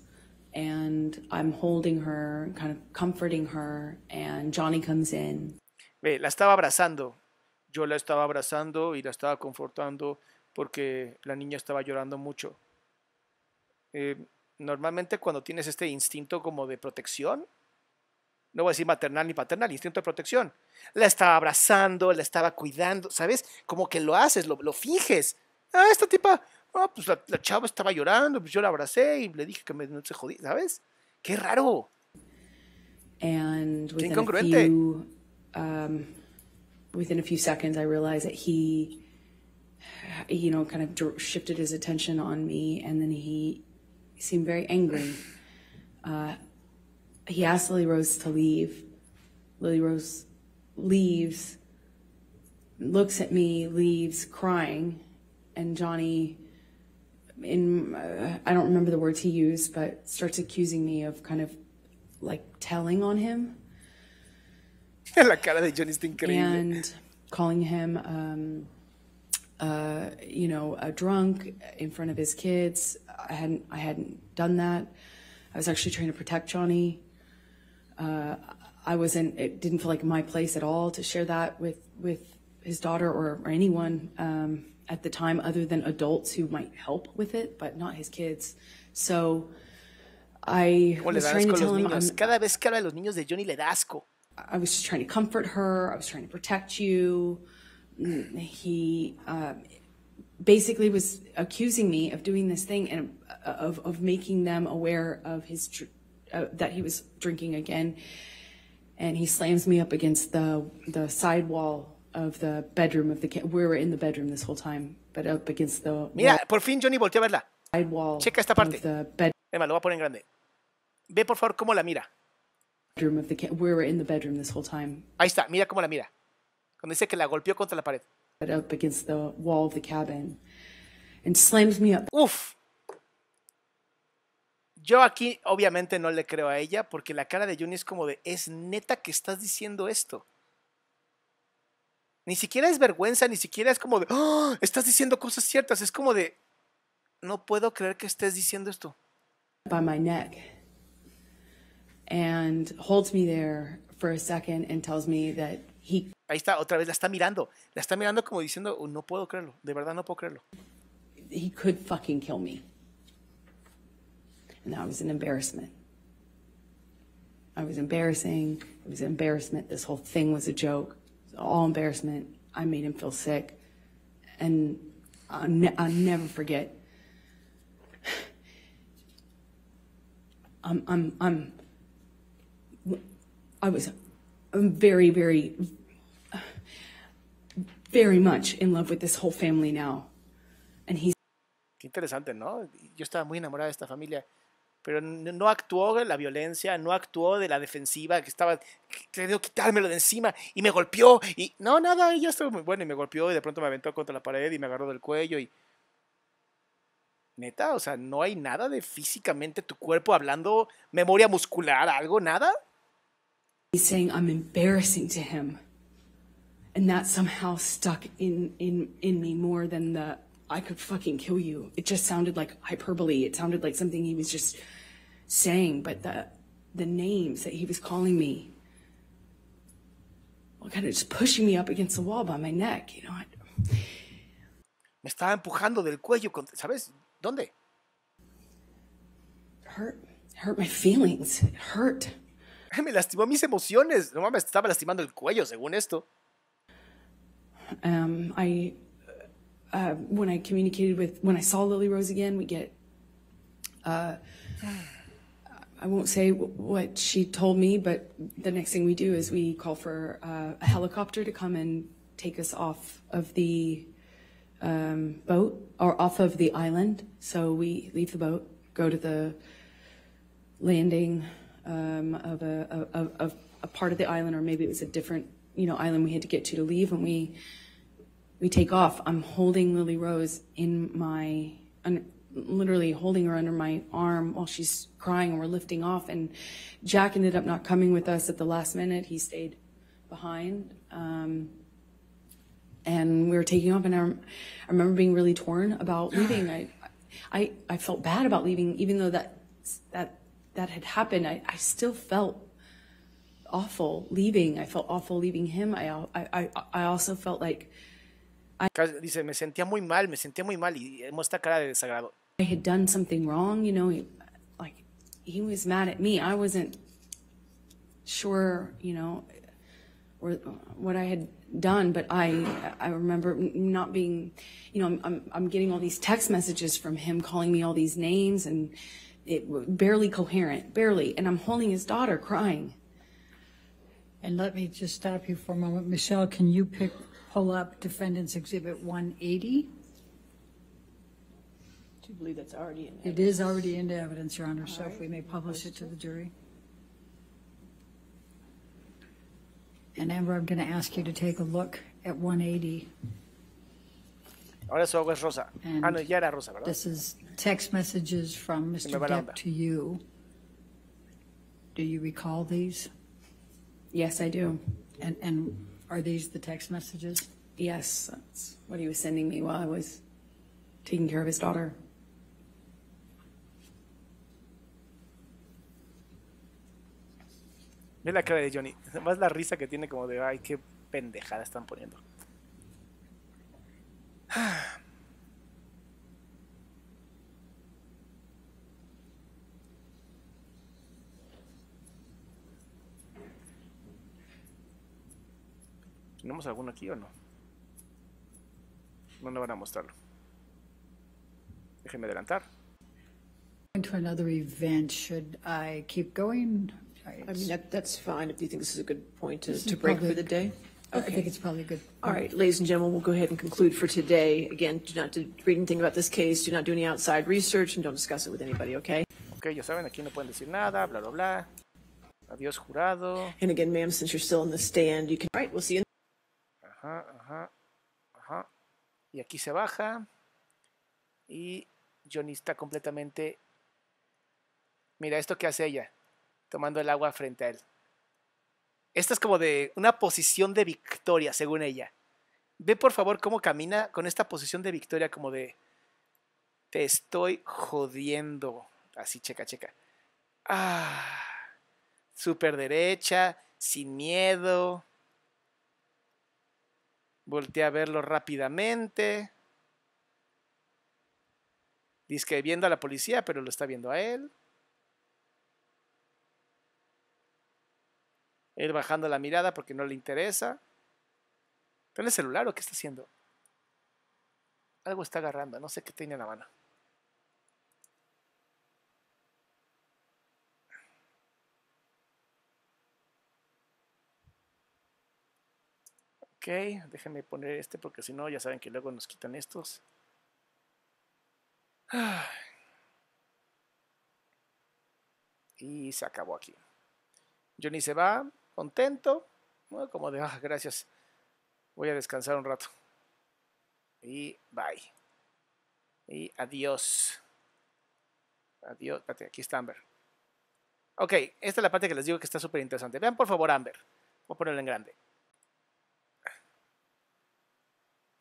And I'm holding her, kind of comforting her, and Johnny comes in. Ve, la estaba abrazando. Yo la estaba abrazando y la estaba confortando porque la niña estaba llorando mucho. Normalmente cuando tienes este instinto como de protección, no voy a decir maternal ni paternal, instinto de protección, la estaba abrazando, la estaba cuidando, ¿sabes? Como que lo haces, lo finges. Esta tipa, pues la chava estaba llorando, pues yo la abracé y le dije que no se jodía, ¿sabes? ¡Qué raro! And ¡Qué incongruente! Within a few seconds, I realized that he, kind of shifted his attention on me, and then he seemed very angry. He asked Lily Rose to leave. Lily Rose leaves, looks at me, leaves, crying, and Johnny, I don't remember the words he used, but starts accusing me of kind of like telling on him. La cara de Johnny está increíble. And calling him, a drunk in front of his kids. I hadn't done that. I was actually trying to protect Johnny. It didn't feel like my place at all to share that with his daughter or anyone at the time, other than adults who might help with it, but not his kids. So I was trying to tell him. Cada vez que habla de los niños de Johnny le da asco. I was just trying to comfort her. I was trying to protect you. He basically was accusing me of doing this thing and of making them aware of his that he was drinking again. And he slams me up against the side wall of the bedroom of the we were in the bedroom this whole time, but up against the Mira, por fin Johnny volteó a verla. side wall. Checa esta parte. Of the bed Emma, lo voy a poner en grande. Ve por favor cómo la mira. Bedroom of the we were in the bedroom this whole time. Ahí está, mira cómo la mira. Cuando dice que la golpeó contra la pared. But up against the wall of the cabin, and slams me up. Uf. Yo aquí obviamente no le creo a ella porque la cara de Johnny es como de, ¿es neta que estás diciendo esto? Ni siquiera es vergüenza, ni siquiera es como de, ¡oh! Estás diciendo cosas ciertas. Es como de, no puedo creer que estés diciendo esto. By my neck, and holds me there for a second and tells me that he. Ahí está, otra vez la está mirando. La está mirando como diciendo, oh, no puedo creerlo. De verdad no puedo creerlo. He could fucking kill me. And that was an embarrassment. I was embarrassing. It was an embarrassment. This whole thing was a joke. It was all embarrassment. I made him feel sick. And I'll never forget. I'm very, very, very much in love with this whole family now. And he's. Qué interesante, ¿no? Yo estaba muy enamorada de esta familia, pero no actuó de la violencia, no actuó de la defensiva, que estaba queriendo quitármelo de encima y me golpeó y no, nada, ella estuvo muy buena y me golpeó y de pronto me aventó contra la pared y me agarró del cuello y neta, o sea, no hay nada de físicamente tu cuerpo hablando, memoria muscular, algo, nada. He's saying I'm embarrassing to him, and that somehow stuck in me more than the I could fucking kill you. It just sounded like hyperbole. It sounded like something he was just saying, but the names that he was calling me, well, kind of just pushing me up against the wall by my neck, you know. Me estaba empujando del cuello, ¿sabes? ¿Dónde? Hurt my feelings. It hurt. Me lastimó mis emociones. No mames, estaba lastimando el cuello, según esto. When I communicated when I saw Lily Rose again, we get I won't say what she told me, but the next thing we do is we call for a helicopter to come and take us off of the boat, or off of the island. So we leave the boat, go to the landing of a part of the island, or maybe it was a different, island we had to get to leave, and we take off. I'm holding Lily Rose in my, literally holding her under my arm while she's crying, and we're lifting off. And Jack ended up not coming with us at the last minute. He stayed behind. And we were taking off, and I remember being really torn about leaving. I felt bad about leaving, even though that had happened. I still felt awful leaving. I felt awful leaving him. I also felt like dice, me sentía muy mal y muestra cara de desagrado. I had done something wrong, he was mad at me. I wasn't sure, or what I had done, but I remember not being, I'm getting all these text messages from him calling me all these names, and it barely coherent, barely, and I'm holding his daughter crying. And let me just stop you for a moment. Michelle, can you pull up Defendant's Exhibit 180? Do you believe that's already in evidence? It is already into evidence, Your Honor, so if we may publish it to the jury. And Amber, I'm going to ask you to take a look at 180. Ahora su agua es rosa. And no, ya era rosa, ¿verdad? This is text messages from Mr. Depp to you. Do you recall these? Yes, I do. And are these the text messages? Yes, that's what he was sending me while I was taking care of his daughter. Ve la cara de Johnny. Más la risa que tiene, como de, ay, qué pendejada están poniendo. ¿Tenemos alguno aquí o no? ¿Dónde van a mostrarlo? Déjenme adelantar. Into another event, should I keep going? I mean, that's fine if you think this is a good point to is break probably- for the day. I think it's probably good. All right, ladies and gentlemen, we'll go ahead and conclude for today. Again, do not read anything about this case, do not do any outside research, and don't discuss it with anybody, okay? Ok, ya saben, aquí no pueden decir nada, bla, bla, bla. Adiós, jurado. And again, ma'am, since you're still in the stand, you can... All right, we'll see you. Ajá. Y aquí se baja. Y Johnny está completamente... Mira, esto que hace ella. Tomando el agua frente a él. Esta es como de una posición de victoria, según ella. Ve por favor cómo camina con esta posición de victoria, como de... Te estoy jodiendo. Así, checa. Súper derecha, sin miedo. Voltea a verlo rápidamente. Dice que viendo a la policía, pero lo está viendo a él. Él bajando la mirada porque no le interesa. ¿Está en el celular o qué está haciendo? Algo está agarrando, no sé qué tiene en la mano. Ok, déjenme poner este porque si no ya saben que luego nos quitan estos. Y se acabó aquí. Johnny se va contento, ¿no? Como de, gracias, voy a descansar un rato. Y bye. Y adiós. Adiós, espérate, aquí está Amber. Ok, esta es la parte que les digo que está súper interesante. Vean por favor Amber. Voy a ponerlo en grande.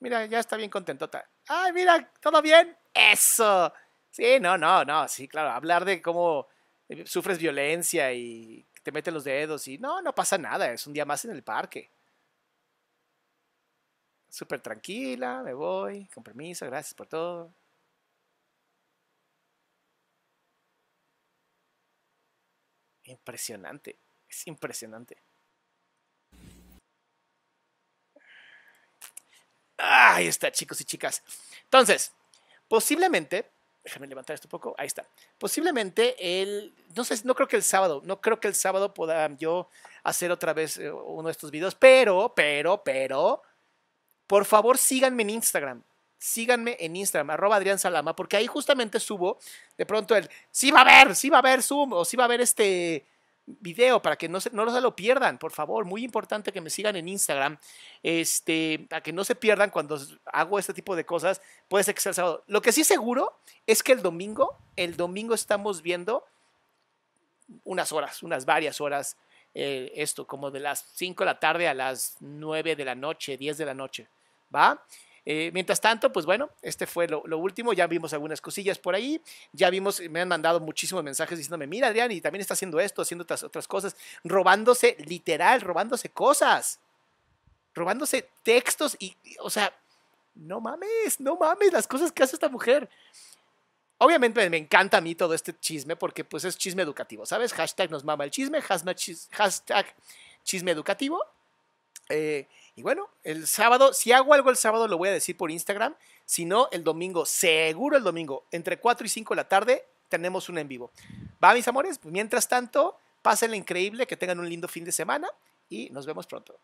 Mira, ya está bien contentota. ¡Ay, mira! ¿Todo bien? ¡Eso! Sí, no, sí, claro. Hablar de cómo sufres violencia y te meten los dedos y no pasa nada. Es un día más en el parque. Súper tranquila, me voy. Con permiso, gracias por todo. Impresionante. Es impresionante. Ahí está, chicos y chicas. Entonces, posiblemente Déjame levantar esto un poco. Ahí está. Posiblemente no sé, no creo que el sábado pueda yo hacer otra vez uno de estos videos, pero, por favor síganme en Instagram. Síganme en Instagram, @Adrian Salama, porque ahí justamente subo de pronto sí va a haber Zoom o sí va a haber este video para que no se lo pierdan, por favor, muy importante que me sigan en Instagram, para que no se pierdan cuando hago este tipo de cosas. Puede ser que sea el sábado. Lo que sí seguro es que el domingo estamos viendo varias horas, esto, como de las 5 de la tarde a las 9 de la noche, 10 de la noche, ¿va? Mientras tanto, pues bueno, este fue lo último. Ya vimos algunas cosillas por ahí. Ya vimos, me han mandado muchísimos mensajes diciéndome, mira, Adrián, y también está haciendo esto, haciendo otras cosas, robándose cosas, robándose textos o sea, no mames, las cosas que hace esta mujer. Obviamente me encanta a mí todo este chisme porque pues es chisme educativo, ¿sabes? Hashtag nos mama el chisme, hashtag chisme educativo. Y bueno, el sábado, si hago algo el sábado lo voy a decir por Instagram. Si no, el domingo, seguro el domingo, entre 4 y 5 de la tarde, tenemos un en vivo. ¿Va, mis amores? Pues mientras tanto, pásenla increíble, que tengan un lindo fin de semana y nos vemos pronto.